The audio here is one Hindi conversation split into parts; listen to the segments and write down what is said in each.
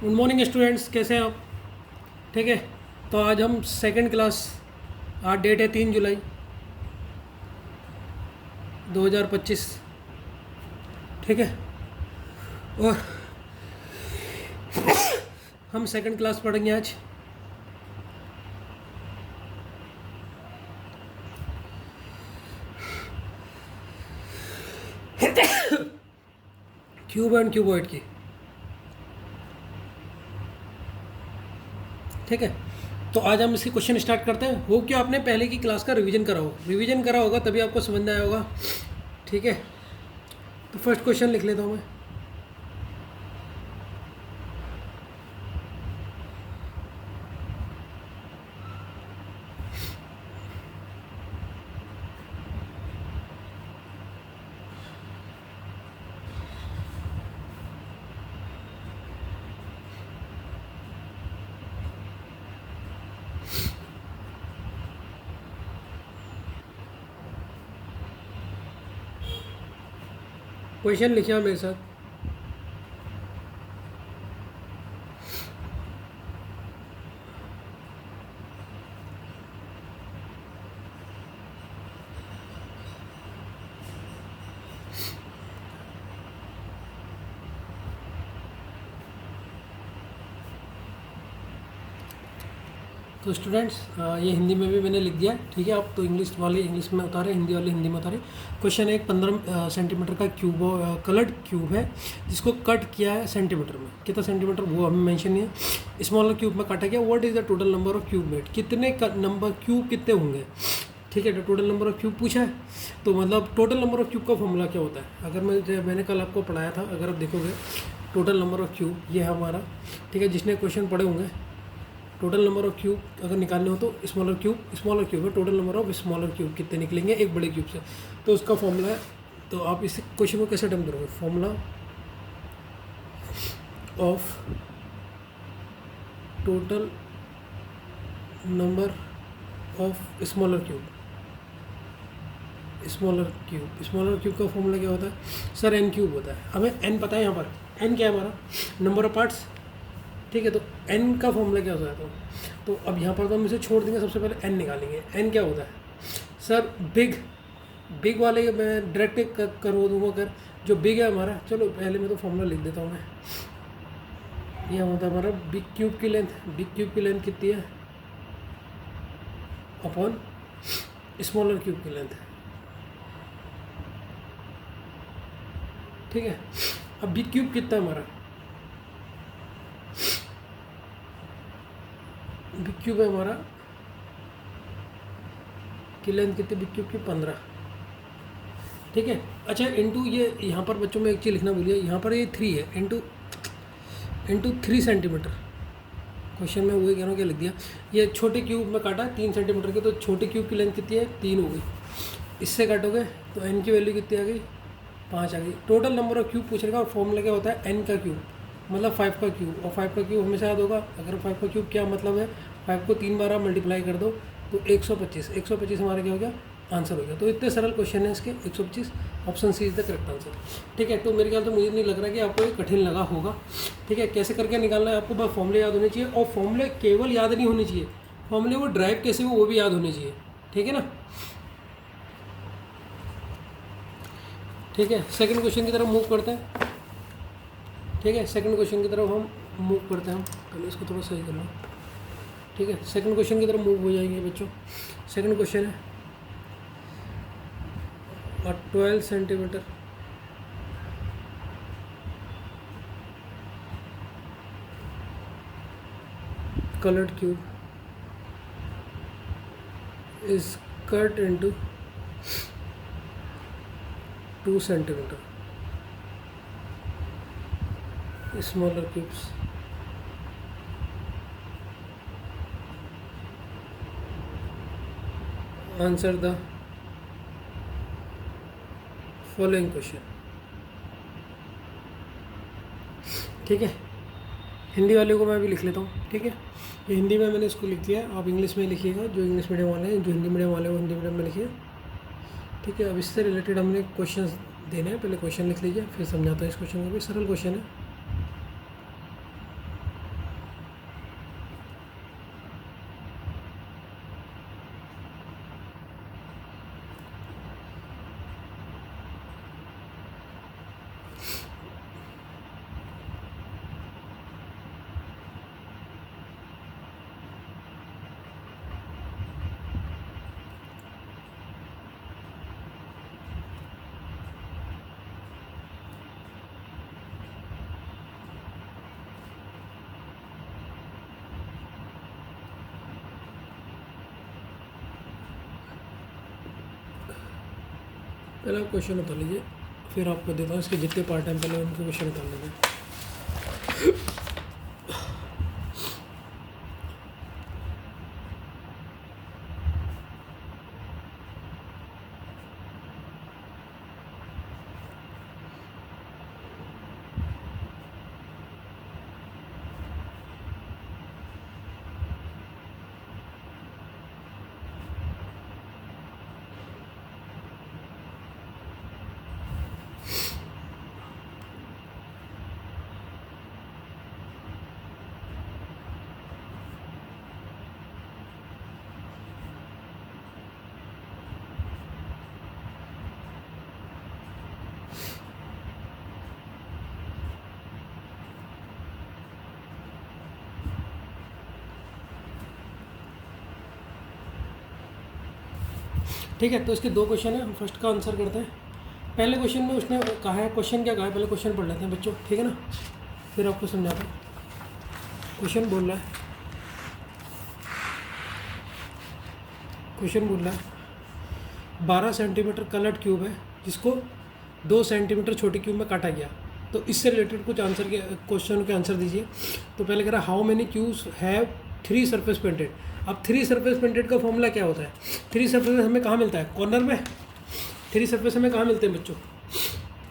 गुड मॉर्निंग स्टूडेंट्स, कैसे हैं आप? ठीक है। तो आज हम सेकंड क्लास, आज डेट है 3 जुलाई 2025। ठीक है। और हम सेकंड क्लास पढ़ेंगे आज। क्यूब एंड क्यूबॉइड की। ठीक है। तो आज हम इसके क्वेश्चन स्टार्ट करते हैं। वो क्या आपने पहले की क्लास का रिवीजन करा होगा तभी आपको समझ में आया होगा। ठीक है। तो फर्स्ट क्वेश्चन लिख लेता हूँ मैं। क्वेश्चन लिखिए मेरे साथ। तो स्टूडेंट्स, ये हिंदी में भी मैंने लिख दिया। ठीक है। आप तो इंग्लिश वाले इंग्लिश में उतारे, हिंदी वाले हिंदी में उतारे। क्वेश्चन है, एक 15 सेंटीमीटर का क्यूब, कलर्ड क्यूब है जिसको कट किया है सेंटीमीटर में। कितना सेंटीमीटर वो हमें मेंशन नहीं है। स्मॉलर क्यूब में काटा गया। What is the total number of cube made? कितने नंबर क्यूब कितने होंगे? ठीक है। तो टोटल नंबर ऑफ क्यूब पूछा है, तो मतलब टोटल नंबर ऑफ क्यूब का फॉर्मूला क्या होता है? अगर मैंने कल आपको पढ़ाया था, अगर आप देखोगे टोटल नंबर ऑफ क्यूब ये है हमारा। ठीक है। जिसने क्वेश्चन पढ़े होंगे, टोटल नंबर ऑफ क्यूब अगर निकालने हो तो स्मॉलर क्यूब है। Total number of smaller cube कितने निकलेंगे एक बड़े क्यूब से, तो उसका फॉर्मूला है। तो आप इस क्वेश्चन को कैसे अटेम्प्ट करोगे? Formula of total number of smaller cube का फॉर्मूला क्या होता है सर? एन क्यूब होता है। हमें एन पता है। यहाँ पर एन क्या है? हमारा नंबर ऑफ पार्ट्स। ठीक है। तो एन का फॉर्मूला क्या होता है? तो अब यहाँ पर तो हम इसे छोड़ देंगे, सबसे पहले एन निकालेंगे। एन क्या होता है सर? बिग वाले मैं डायरेक्ट करवा दूँगा। अगर जो बिग है हमारा, चलो पहले मैं तो फॉर्मूला लिख देता हूँ मैं। यह होता है हमारा बिग क्यूब की लेंथ कितनी है अपॉन स्मॉलर क्यूब की लेंथ। ठीक है। अब बिग क्यूब कितना है हमारा? बिग क्यूब है हमारा की लेंथ कितनी? बिग क्यूब की 15। ठीक है। अच्छा, इंटू ये यहाँ पर बच्चों में एक चीज़ लिखना भूलिए, यहाँ पर ये 3 है। Into 3 centimetre. क्वेश्चन में वही कह रहा हूँ, क्या लिख दिया? ये छोटे क्यूब में काटा 3 सेंटीमीटर के, तो छोटे क्यूब की लेंथ कितनी है? 3 हो गई। इससे काटोगे तो एन की वैल्यू कितनी आ गई? 5 आ गई। टोटल नंबर ऑफ क्यूब पूछ रहेगा। फॉर्मूला क्या होता है? एन का क्यूब मतलब 5 का क्यूब, और 5 का क्यूब हमेशा याद होगा। अगर 5 का क्यूब क्या मतलब है? 5 को 3 बार आप मल्टीप्लाई कर दो तो 125 हमारा क्या हो गया? आंसर हो गया। तो इतने सरल क्वेश्चन है इसके, 125। Option C is the correct answer. ठीक है। तो मेरे ख्याल से मुझे नहीं लग रहा कि आपको ये कठिन लगा होगा। ठीक है। कैसे करके निकालना है आपको? बस फॉर्मूले याद होने चाहिए, और फॉर्मूले केवल याद नहीं होने चाहिए, फॉर्मूले वो ड्राइव कैसे हो वो भी याद होने चाहिए। ठीक है ना? ठीक है। सेकंड क्वेश्चन की तरफ मूव करते हैं। ठीक है। सेकंड क्वेश्चन की तरफ हम मूव करते हैं। हम पहले इसको थोड़ा सही कर लो। ठीक है। सेकंड क्वेश्चन की तरफ मूव हो जाएंगे बच्चों। सेकंड क्वेश्चन है 12 centimetre colored cube is cut into 2 centimeter smaller cubes. Answer the following question. ठीक है। हिंदी वाले को मैं भी लिख लेता हूँ। ठीक है। ये हिंदी में मैंने इसको लिख दिया, आप इंग्लिश में लिखिएगा। जो इंग्लिश मीडियम वाले हैं, जो हिंदी मीडियम वाले हैं, वो हिंदी मीडियम में लिखिए। ठीक है। अब इससे रिलेटेड हमने क्वेश्चन देने हैं। पहले क्वेश्चन लिख लीजिए, फिर समझाता हूँ इस क्वेश्चन को भी। सरल क्वेश्चन है। पहले आप क्वेश्चन उतार लीजिए, फिर आपको देता हूँ इसके जितने पार्ट हैं पहले उनके क्वेश्चन उतार लेंगे। ठीक है, तो इसके दो क्वेश्चन है, हम फर्स्ट का आंसर करते हैं। पहले क्वेश्चन में उसने कहा है, क्वेश्चन क्या कहा है, पहले क्वेश्चन पढ़ लेते हैं बच्चों, ठीक है ना, फिर आपको समझाता हूँ। क्वेश्चन बोल रहा है, क्वेश्चन बोल रहा है 12 सेंटीमीटर कलर्ड क्यूब है जिसको 2 सेंटीमीटर छोटे क्यूब में काटा गया, तो इससे रिलेटेड कुछ आंसर के क्वेश्चन के आंसर दीजिए। तो पहले कह रहा है how many cubes have 3 surface painted. अब 3 सरफेस पेंटेड का फॉर्मूला क्या होता है? 3 सरफेस हमें कहाँ मिलता है? कॉर्नर में। 3 सरफेस हमें कहाँ मिलते हैं बच्चों?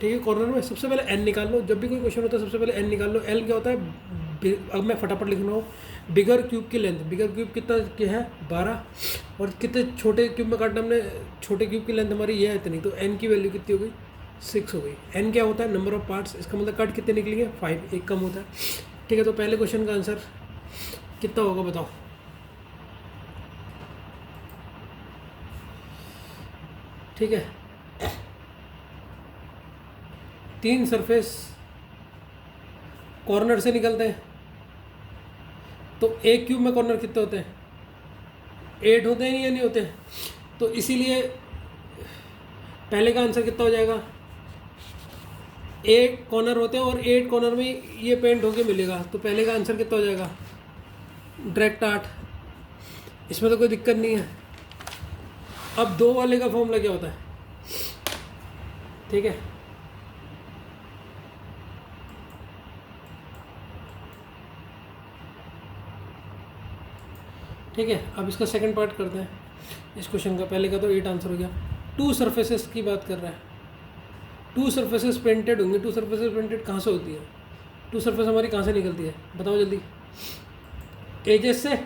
ठीक है, कॉर्नर में। सबसे पहले एन निकाल लो, जब भी कोई क्वेश्चन होता है सबसे पहले एन निकाल लो। एल क्या होता है? अब मैं फटाफट लिख रहा हूँ, बिगर क्यूब की लेंथ। बिगर क्यूब कितना की है? 12। और कितने छोटे क्यूब में काटना हमने? छोटे क्यूब की लेंथ हमारी ये है इतनी, तो एन की वैल्यू कितनी हो गई? 6 हो गई। एन क्या होता है? Number of parts. इसका मतलब कट कितने निकलेंगे? 5, एक कम होता है। ठीक है, तो पहले क्वेश्चन का आंसर कितना होगा बताओ? ठीक है, 3 सरफेस कॉर्नर से निकलते हैं, तो एक क्यूब में कॉर्नर कितने होते हैं? 8 होते हैं या नहीं होते हैं? तो इसीलिए पहले का आंसर कितना हो जाएगा? 8 कॉर्नर होते हैं और 8 कॉर्नर में ये पेंट होके मिलेगा, तो पहले का आंसर कितना हो जाएगा? डायरेक्ट 8। इसमें तो कोई दिक्कत नहीं है। अब 2 वाले का फॉर्मूला क्या होता है? ठीक है, ठीक है, अब इसका सेकंड पार्ट करते हैं इस क्वेश्चन का। पहले का तो 8 आंसर हो गया। 2 सरफेसेस की बात कर रहा है। 2 सरफेसेस पेंटेड होंगे। 2 सरफेसेस पेंटेड कहाँ से होती है? 2 सरफेस हमारी कहाँ से निकलती है? बताओ जल्दी। एजेस से।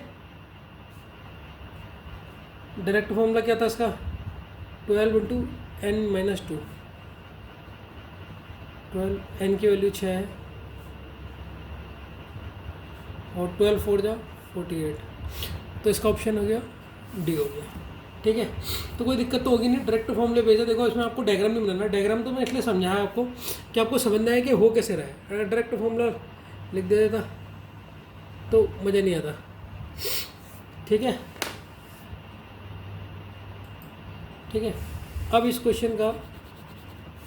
डायरेक्ट फॉर्मूला क्या था इसका? 12 इंटू n-2। 12, n की वैल्यू 6 है और 12 4 जा 48, तो इसका ऑप्शन हो गया डी हो गया। ठीक है, तो कोई दिक्कत तो होगी नहीं, डायरेक्ट फॉर्मूले भेजा। देखो इसमें आपको डायग्राम नहीं बनाना। डायग्राम तो मैं इसलिए समझाया आपको कि आपको समझना है कि हो कैसे रहा है। अगर डायरेक्ट फॉर्मूला लिख दे देता तो मज़ा नहीं आता। ठीक है, ठीक है, अब इस क्वेश्चन का,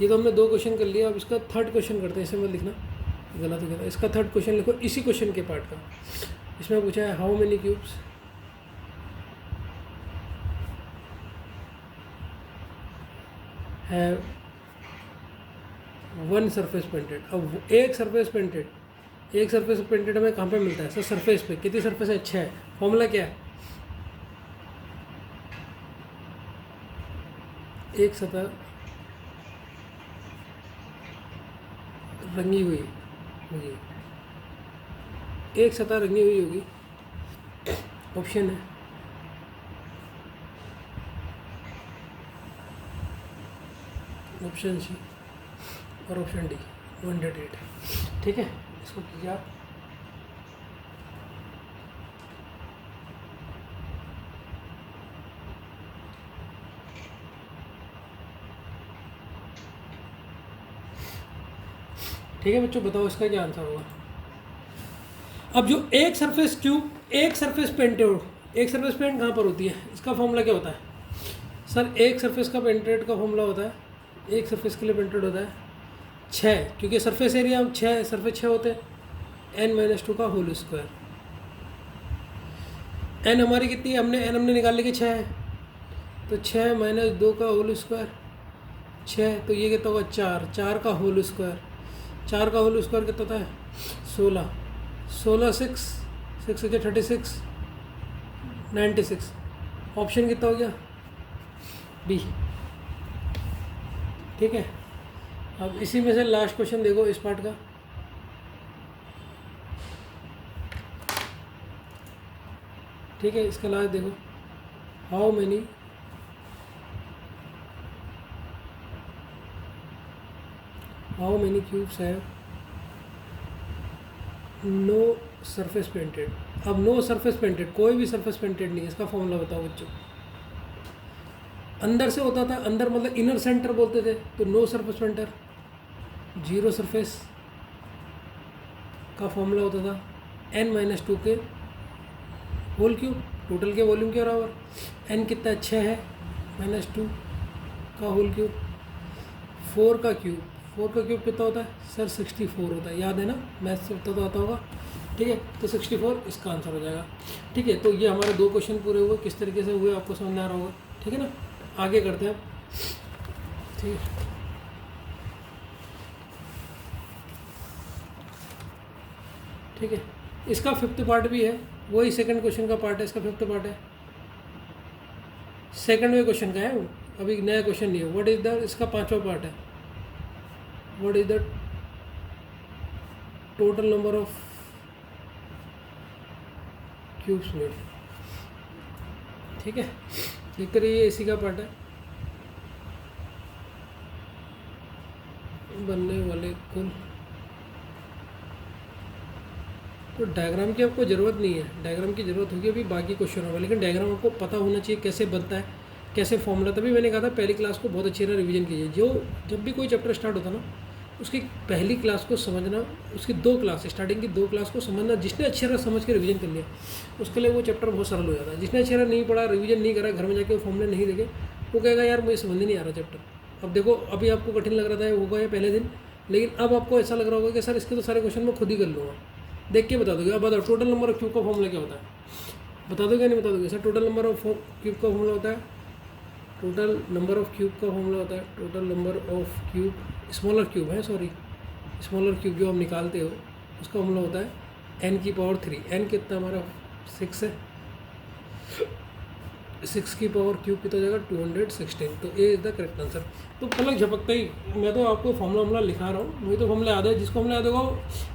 ये तो हमने 2 क्वेश्चन कर लिया, अब इसका थर्ड क्वेश्चन करते हैं। इसे मत लिखना, गलत हो गया। इसका थर्ड क्वेश्चन लिखो इसी क्वेश्चन के पार्ट का। इसमें पूछा है how many cubes have 1 surface painted. अब एक सरफेस पेंटेड हमें कहाँ पे मिलता है? सर सरफेस पे। कितनी सरफेस है? 6। फॉर्मूला क्या है? एक सतह रंगी हुई होगी, एक सतह रंगी हुई होगी। ऑप्शन है ऑप्शन सी और ऑप्शन डी 108। ठीक है, इसको कीजिए आप। ठीक है बच्चों, बताओ इसका क्या आंसर होगा? अब जो एक सरफेस पेंट कहाँ पर होती है? इसका फॉर्मूला क्या होता है? सर एक सरफेस का पेंटेड का फॉर्मूला होता है, एक सरफेस के लिए पेंटेड होता है 6, क्योंकि सरफेस एरिया हम 6 सरफेस 6 होते हैं, n-2 का होल स्क्वायर। n हमारी कितनी है? हमने निकाल ली कि 6 है, तो 6 - 2 का होल स्क्वायर 6, तो ये कितना होगा 4, 4 का होल स्क्वायर, 4 का होल स्क्वायर कितना होता है 16, 16 6, 6 6 36, 96। ऑप्शन कितना हो गया बी। ठीक है, अब इसी में से लास्ट क्वेश्चन देखो इस पार्ट का। ठीक है, इसका लास्ट देखो, how many cubes have no surface painted. अब नो सरफेस पेंटेड, कोई भी सरफेस पेंटेड नहीं है, इसका फॉर्मूला बताओ बच्चों। अंदर से होता था, अंदर मतलब इनर सेंटर बोलते थे, तो no surface painter, zero surface का फॉर्मूला होता था n-2 के होल क्यूब, टोटल के वॉल्यूम के बराबर। n कितना 6 है, -2 का होल क्यूब। 4 का क्यूब कितना होता है सर 64 होता है, याद है ना, मैथ से तो आता होगा। ठीक है, तो 64 इसका आंसर हो जाएगा। ठीक है, तो ये हमारे 2 क्वेश्चन पूरे हुए, किस तरीके से हुए आपको समझ में आ रहा होगा। ठीक है ना, आगे करते हैं। ठीक है, ठीक है, इसका 5th पार्ट भी है, वही सेकंड क्वेश्चन का पार्ट है, इसका 5th पार्ट है, सेकंड में क्वेश्चन का है वो, अभी नया क्वेश्चन नहीं है। व्हाट इज द, इसका 5वां पार्ट है, what is the total number of cubes made. ठीक है, लिख रही है, इसी का पार्ट है, बनने वाले कुल। तो डायग्राम की आपको ज़रूरत नहीं है, डायग्राम की ज़रूरत होगी अभी बाकी क्वेश्चनों में, लेकिन डायग्राम आपको पता होना चाहिए कैसे बनता है, कैसे फॉर्मूला। तभी मैंने कहा था पहली क्लास को बहुत अच्छी तरह रिवीजन कीजिए। जब भी कोई चैप्टर स्टार्ट होता ना, उसकी पहली क्लास को समझना, उसकी 2 क्लास, स्टार्टिंग की 2 क्लास को समझना। जिसने अच्छी तरह समझ के रिवीजन कर लिया, उसके लिए वो चैप्टर बहुत सरल हो जाता है। जिसने अच्छी तरह नहीं पढ़ा, रिवीजन नहीं करा, घर में जाके वो फॉर्मूले नहीं देखे, वो कहेगा यार मुझे समझ नहीं आ रहा चैप्टर। अब देखो, अभी आपको कठिन लग रहा था होगा ये पहले दिन, लेकिन अब आपको ऐसा लग रहा होगा कि सर इसके तो सारे क्वेश्चन मैं खुद ही कर लूँगा, देख के बता दोगे। अब बताओ टोटल नंबर ऑफ क्यूब का फॉर्मूला क्या होता है, बता दोगे नहीं बता दोगे sir. Total number of cube का फॉर्मूला होता है, टोटल नंबर ऑफ क्यूब का फॉर्मूला होता है, total number of cube, smaller cube है, सॉरी स्मॉलर क्यूब जो आप निकालते हो उसका फॉर्मूला होता है n की पावर 3। n कितना हमारा 6 है, 6 की पावर क्यूब कितना हो जाएगा 216। तो A is the correct answer. तो पलक झपकते ही मैं तो आपको फॉर्मूला लिखा रहा हूँ, मुझे तो फॉर्मूला याद है। जिसको फॉर्मूला याद होगा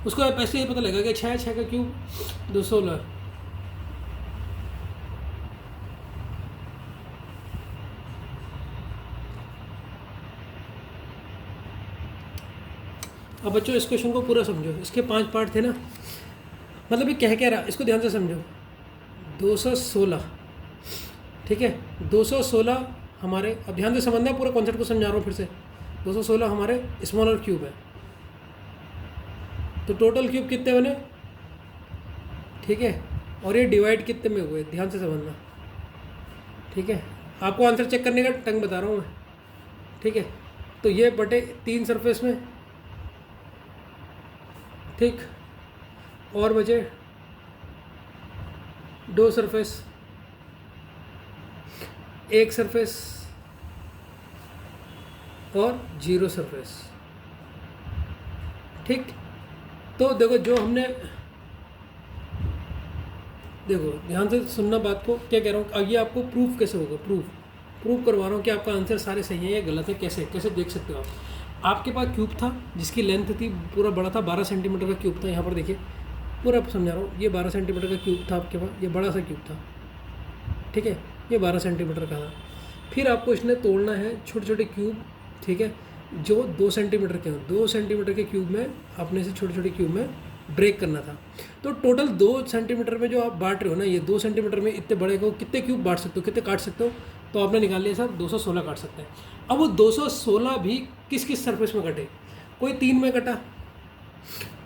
उसको ऐसे ही पता लगेगा कि 6 का क्यूब 216। अब बच्चों इस क्वेश्चन को पूरा समझो, इसके 5 पार्ट थे ना, मतलब ये कह रहा, इसको ध्यान से समझो। 216, ठीक है, 216 हमारे, अब ध्यान से समझना है, पूरा कॉन्सेप्ट को समझा रहा हूँ फिर से। 216 हमारे स्मॉलर क्यूब है, तो टोटल क्यूब कितने बने, ठीक है, और ये डिवाइड कितने में हुए, ध्यान से समझना, ठीक है। आपको आंसर चेक करने का टंग बता रहा हूँ मैं, ठीक है। तो ये बटे 3 सरफेस में, ठीक, और बचे 2 सरफेस, 1 सरफेस और 0 सरफेस, ठीक। तो देखो जो हमने, देखो ध्यान से सुनना बात को, क्या कह रहा हूँ। अब ये आपको प्रूफ कैसे होगा, प्रूफ करवा रहा हूँ कि आपका आंसर सारे सही है या गलत है। कैसे देख सकते हो आप। आपके पास क्यूब था जिसकी लेंथ थी, पूरा बड़ा था, 12 सेंटीमीटर का क्यूब था। यहाँ पर देखिए, पूरा समझा रहा हूँ, ये 12 सेंटीमीटर का क्यूब था आपके पास, ये बड़ा सा क्यूब था, ठीक है, ये 12 सेंटीमीटर का था। फिर आपको इसने तोड़ना है छोटे छोटे क्यूब, ठीक है, जो 2 सेंटीमीटर के हों। 2 सेंटीमीटर के क्यूब में अपने से छोटे छोटे क्यूब में ब्रेक करना था। तो टोटल 2 सेंटीमीटर में जो आप बांट रहे हो ना, ये 2 सेंटीमीटर में इतने बड़े को कितने क्यूब बांट सकते हो, कितने काट सकते हो, तो आपने निकाल लिया सर 216 काट सकते हैं। अब वो 216 भी किस किस सरफेस में कटे, कोई 3 में कटा,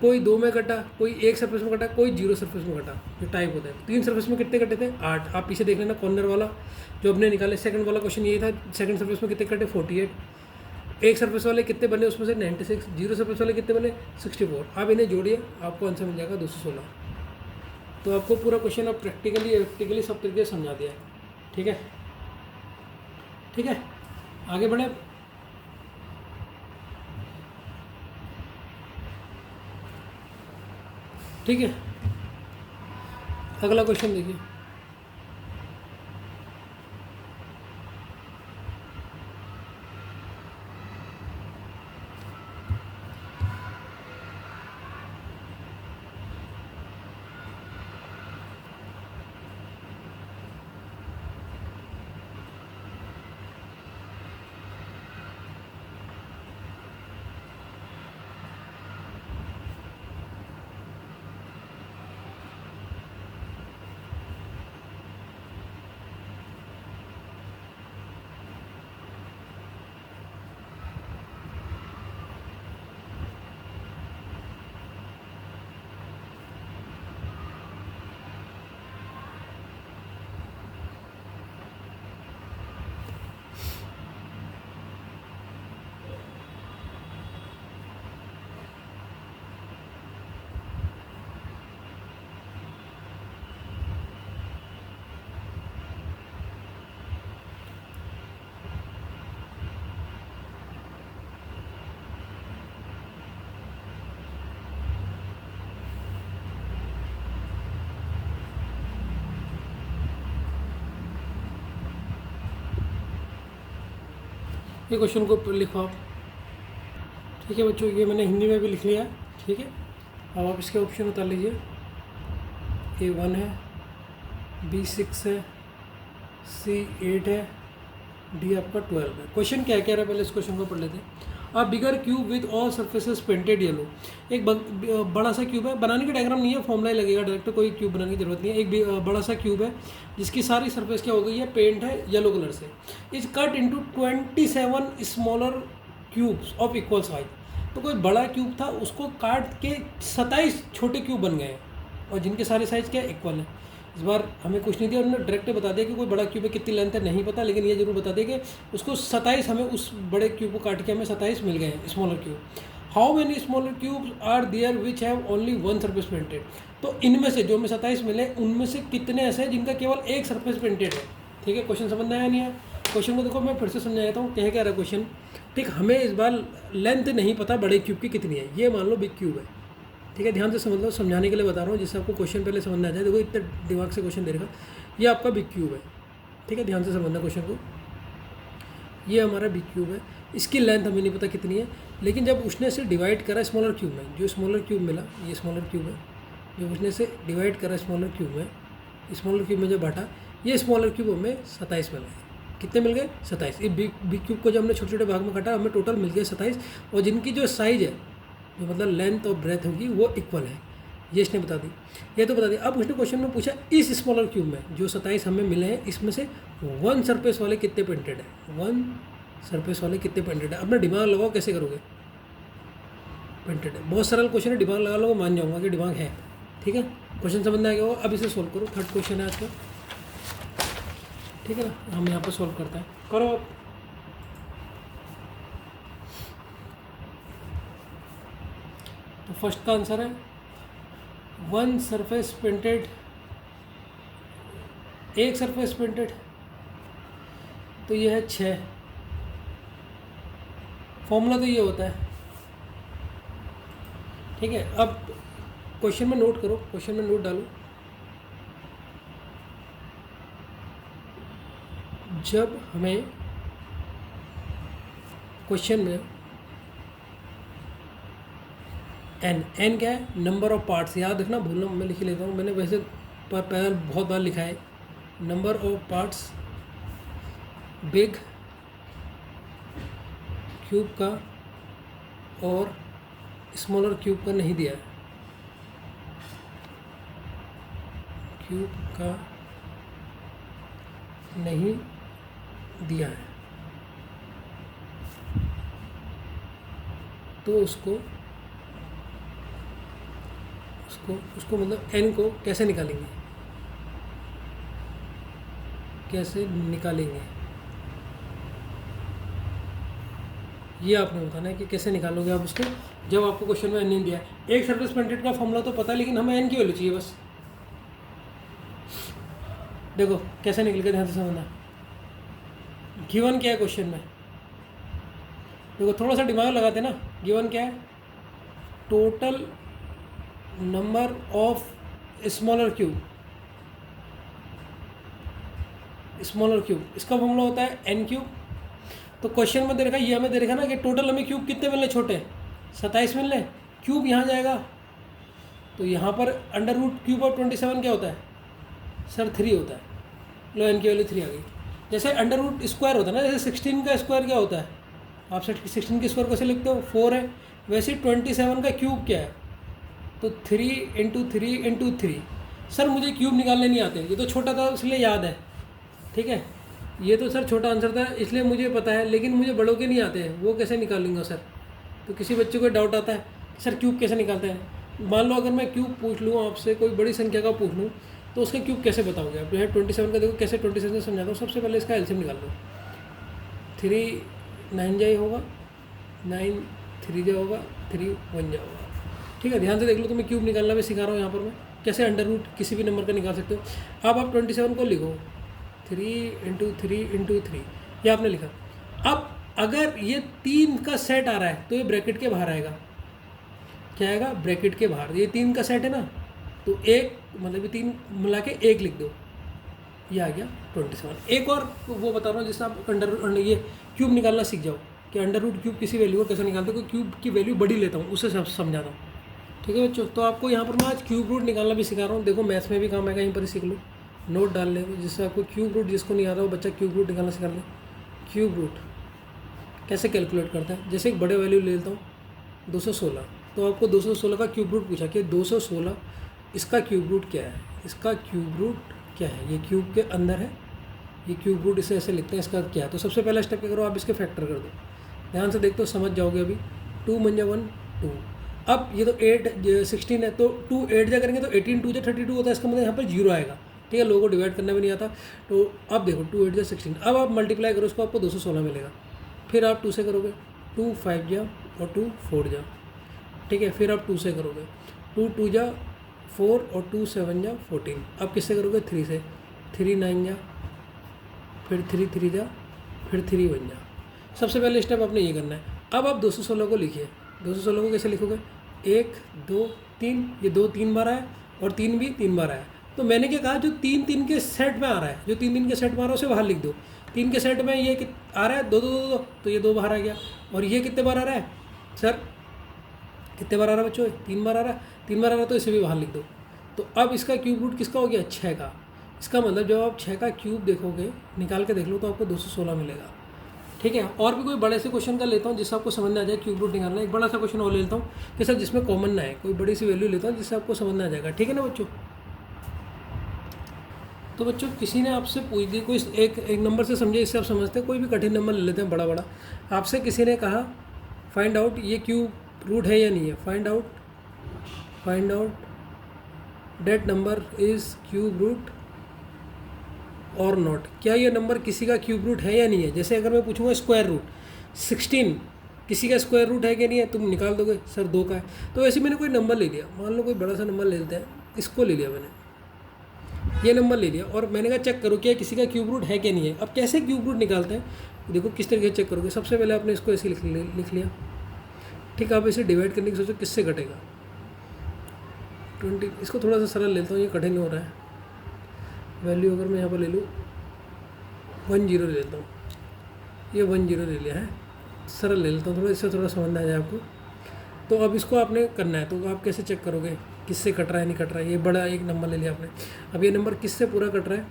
कोई 2 में कटा, कोई 1 सरफेस में कटा, कोई 0 सरफेस में कटा, जो टाइप होता है। 3 सरफेस में कितने कटे थे, 8। आप पीछे देख लेना, कॉर्नर वाला जो हमने निकाले, सेकंड वाला क्वेश्चन यही था, सेकंड सरफेस में कितने कटे, 48। 1 सरफेस वाले कितने बने, उसमें से 96। 0 सरफेस वाले कितने बने, 64। आप इन्हें जोड़िए, आपको आंसर मिल जाएगा 216। तो आपको पूरा क्वेश्चन अब प्रैक्टिकली सब तरीके से समझा दिया है, ठीक है। आगे बढ़े। ठीक है, अगला क्वेश्चन देखिए। ये क्वेश्चन को लिखो आप। ठीक है बच्चों, ये मैंने हिंदी में भी लिख लिया है। ठीक है, अब आप इसके ऑप्शन उतार लीजिए। A1 है, B6 है, C8 है, डी आपका 12 है। क्वेश्चन क्या कह रहा है, पहले इस क्वेश्चन को पढ़ लेते हैं। A bigger cube with all surfaces painted yellow. एक बड़ा सा क्यूब है, बनाने का डायग्राम नहीं है, फॉर्मूला ही लगेगा डायरेक्ट, कोई क्यूब बनाने की जरूरत नहीं है। एक बड़ा सा क्यूब है जिसकी सारी सरफेस क्या हो गई है, पेंट है येलो कलर से। Is cut into 27 smaller cubes of equal size. तो कोई बड़ा क्यूब था, उसको काट के 27 छोटे क्यूब बन गए और जिनके सारे साइज क्या इक्वल है। इस बार हमें कुछ नहीं दिया, उन्होंने डायरेक्ट बता दिया कि कोई बड़ा क्यूब है, कितनी लेंथ है नहीं पता, लेकिन ये जरूर बता दिया कि उसको 27 हमें उस बड़े क्यूब को काट के हमें 27 मिल गए हैं smaller cube. How many smaller cubes are there which have only one surface painted. तो इनमें से जो हमें 27 मिले, उनमें से कितने ऐसे हैं जिनका केवल एक सरफेस पेंटेड है। ठीक है, क्वेश्चन समझ में आया नहीं है? क्वेश्चन को देखो, मैं फिर से समझाता हूँ कह रहा क्वेश्चन। ठीक, हमें इस बार लेंथ नहीं पता बड़े क्यूब की कितनी है। ये मान लो बिग क्यूब है। ठीक है, ध्यान से समझ लो, समझाने के लिए बता रहा हूँ जिससे आपको क्वेश्चन पहले समझ में आ जाए। देखो इतने दिमाग से क्वेश्चन दे रखा, ये आपका बिग क्यूब है। ठीक है, ध्यान से समझना क्वेश्चन को। ये हमारा बिग क्यूब है, इसकी लेंथ हमें नहीं पता कितनी है, लेकिन जब उसने से डिवाइड करा स्मॉलर क्यूब में, जो स्मॉलर क्यूब मिला, ये स्मॉलर क्यूब है, जब उसने से डिवाइड करा स्मॉलर क्यूब में, स्मॉलर क्यूब में जब बांटा, ये स्मॉलर क्यूब हमें 27 मिल गए। कितने मिल गए? 27। ये बिग क्यूब को जब हमने छोटे छोटे भाग में काटा, हमें टोटल मिल गए 27, और जिनकी जो साइज़ है, जो मतलब लेंथ और ब्रेथ होगी, वो इक्वल है। ये इसने बता दी, ये तो बता दी। अब उसने क्वेश्चन में पूछा इस स्मॉलर क्यूब में जो 27 हमें मिले हैं, इसमें से वन सरफेस वाले कितने पेंटेड है, वन सरफेस वाले कितने पेंटेड है। अपना दिमाग लगाओ, कैसे करोगे? पेंटेड है, बहुत सरल क्वेश्चन है, दिमाग लगा लो, मान जाऊंगा कि दिमाग है। ठीक है, क्वेश्चन समझ में आ गया हो। अब इसे सोल्व करो, थर्ड क्वेश्चन है आज का। ठीक है ना, हम यहाँ पर सोल्व करते हैं, करो आप। तो फर्स्ट का आंसर है वन सरफेस पेंटेड, एक सरफेस पेंटेड, तो ये है 6। फॉर्मूला तो ये होता है। ठीक है, अब क्वेश्चन में नोट करो, क्वेश्चन में नोट डालो। जब हमें क्वेश्चन में एन क्या है? Number of parts. याद रखना, भूलना, मैं लिख लेता हूँ, मैंने वैसे पहले बहुत बार लिखा है। Number of parts big cube का और स्मॉलर क्यूब का नहीं दिया है। क्यूब का नहीं दिया है, तो उसको मतलब एन को कैसे निकालेंगे, कैसे निकालेंगे, ये आपने बताना है कि कैसे निकालोगे आप उसको, जब आपको क्वेश्चन में एन नहीं दिया है। एक सरफेस पेंटेड का फॉर्मूला तो पता है, लेकिन हमें एन की वैल्यू चाहिए बस। देखो कैसे निकल के, ध्यान से समझना। गिवन क्या है क्वेश्चन में? देखो थोड़ा सा दिमाग लगाते ना। गिवन क्या है? Total number of smaller cube, smaller cube, इसका फॉर्मूला होता है एन क्यूब। तो क्वेश्चन में दे रखा है, ये हमें दे रखा है ना कि टोटल हमें क्यूब कितने मिलने, छोटे 27 मिलने, क्यूब यहाँ जाएगा तो यहाँ पर अंडर रूट क्यूब ऑफ 27 क्या होता है सर, 3 होता है। लो एन की वैल्यू 3 आ गई। जैसे अंडर रूट स्क्वायर होता है ना, जैसे 16 का स्क्वायर क्या होता है, आप 16 के स्क्वायर कैसे लिखते हो, 4 है, वैसे 27 का क्यूब क्या है, तो 3 इंटू 3 इंटू 3। सर मुझे क्यूब निकालने नहीं आते, ये तो छोटा था इसलिए याद है, ठीक है, ये तो सर छोटा आंसर था इसलिए मुझे पता है, लेकिन मुझे बड़ों के नहीं आते हैं, वो कैसे निकालूंगा सर। तो किसी बच्चे को डाउट आता है सर क्यूब कैसे निकालते हैं, मान लो अगर मैं क्यूब पूछ लूँ आपसे, कोई बड़ी संख्या का पूछ लूँ, तो उसका क्यूब कैसे बताओगे आप। जो है 27 का देखो कैसे 27 से समझाता हूँ। सबसे पहले इसका एलसीएम निकाल लो, 3 9 जा होगा, 9 3 जा होगा, 3 1 जा होगा, ठीक है। ध्यान से देख लो, तो मैं क्यूब निकालना भी सिखा रहा हूँ यहाँ पर मैं, कैसे अंडर रूट किसी भी नंबर का निकाल सकते हो। अब आप 27 को लिखो 3 इंटू 3 इंटू 3, ये आपने लिखा। अब अगर ये 3 का सेट आ रहा है तो ये ब्रैकेट के बाहर आएगा, क्या आएगा, ब्रैकेट के बाहर। ये 3 का सेट है ना, तो एक मतलब ये 3 मिला के 1 लिख दो, ये आ गया 27। एक और वो बता रहा हूँ जिससे आप अंडर ये क्यूब निकालना सीख जाओ कि अंडर रूट क्यूब किसी वैल्यू को कैसे निकालते हो। क्यूब की वैल्यू बड़ी लेता हूँ, उससे समझाता हूँ, ठीक है बच्चों। तो आपको यहाँ पर मैं आज क्यूब रूट निकालना भी सिखा रहा हूँ। देखो मैथ्स में भी काम आएगा, यहीं पर ही सीख लो, नोट डाल ले, जिससे आपको क्यूब रूट, जिसको नहीं आ रहा हो बच्चा क्यूब रूट निकालना सिखा ले। क्यूब रूट कैसे कैलकुलेट करता है, जैसे एक बड़े वैल्यू ले लेता हूँ 216, तो आपको 216 का क्यूब रूट पूछा कि 216 इसका क्यूब रूट क्या है, इसका क्यूब रूट क्या है, ये क्यूब के अंदर है, ये क्यूब रूट इसे ऐसे लिखते हैं, इसका क्या है। तो सबसे पहला स्टेप क्या करो, आप इसके फैक्टर कर दो, ध्यान से देखते हो समझ जाओगे अभी। 2 1 1 2, अब ये तो 8 16 है, तो 2 8 जा करेंगे तो 18 2 जा 32 होता है, इसका मतलब यहाँ पर 0 आएगा, ठीक है। लोगों को डिवाइड करना भी नहीं आता, तो अब देखो 2 8 जा 16, अब आप मल्टीप्लाई करो उसको, आपको 216 मिलेगा। फिर आप 2 से करोगे, 2 5 जा और 2 4 जा, ठीक है। फिर आप 2 से करोगे, 2 2 जा 4 और 2 7 जा 14। अब किससे करोगे, 3 से, 3 9 जा, फिर 3 3 जा, फिर 3 1 जा। सबसे पहले स्टेप आपने ये करना है। अब आप 216 को लिखिए, 216 को कैसे लिखोगे, 1 2 3, ये 2 3 बार आया और 3 भी 3 बार आया। तो मैंने क्या कहा, जो 3 3 के सेट में आ रहा है, जो 3 3 के सेट में आ रहा है उसे बाहर लिख दो। 3 के सेट में ये आ रहा है 2 2 2 2, तो ये 2 बाहर आ गया। और ये कितने बार आ रहा है सर, कितने बार आ रहा है बच्चों, 3 बार आ रहा है, 3 बार आ रहा है, तो इसे भी बाहर लिख दो। तो अब इसका क्यूब रूट किसका हो गया, 6 का। इसका मतलब जब आप 6 का क्यूब देखोगे, निकाल के देख लो, तो आपको 216 मिलेगा, ठीक है। और भी कोई बड़े से क्वेश्चन का लेता हूँ जिससे आपको समझ में आ जाए क्यूब रूट निकालना। एक बड़ा सा क्वेश्चन और ले लेता हूँ कि सर जिसमें कॉमन ना है, कोई बड़ी सी वैल्यू लेता हूँ जिससे आपको समझ में आ जाएगा, ठीक है ना बच्चों। तो बच्चों किसी ने आपसे पूछ दी, कोई एक नंबर से समझे, इससे आप समझते हैं, कोई भी कठिन नंबर ले लेते हैं बड़ा बड़ा। आपसे किसी ने कहा फाइंड आउट ये क्यूब रूट है या नहीं है, find out that number is cube root और नॉट, क्या ये नंबर किसी का क्यूब रूट है या नहीं है। जैसे अगर मैं पूछूंगा स्क्वायर रूट 16 किसी का स्क्वायर रूट है कि नहीं है, तुम निकाल दोगे सर 2 का है। तो वैसे मैंने कोई नंबर ले लिया, मान लो कोई बड़ा सा नंबर ले लेते हैं, इसको ले लिया मैंने, ये नंबर ले लिया, और मैंने कहा चेक करो क्या किसी का क्यूब रूट है कि नहीं है। अब कैसे क्यूब रूट निकालते हैं, देखो किस तरीके से चेक करोगे। सबसे पहले आपने इसको ऐसे लिख लिया, ठीक है। आप इसे डिवाइड करने की सोचो किससे घटेगा, 20। इसको थोड़ा सा सरल लेता हूँ, ये कठिन हो रहा है। वैल्यू अगर मैं यहाँ पर ले लूँ 10 ले लेता हूँ, ये 10 ले लिया है, सरल ले लेता हूँ थोड़ा, इससे थोड़ा समझ में आ जाए आपको। तो अब इसको आपने करना है, तो आप कैसे चेक करोगे किससे कट रहा है नहीं कट रहा है। ये बड़ा एक नंबर ले लिया आपने, अब ये नंबर किससे पूरा कट रहा है,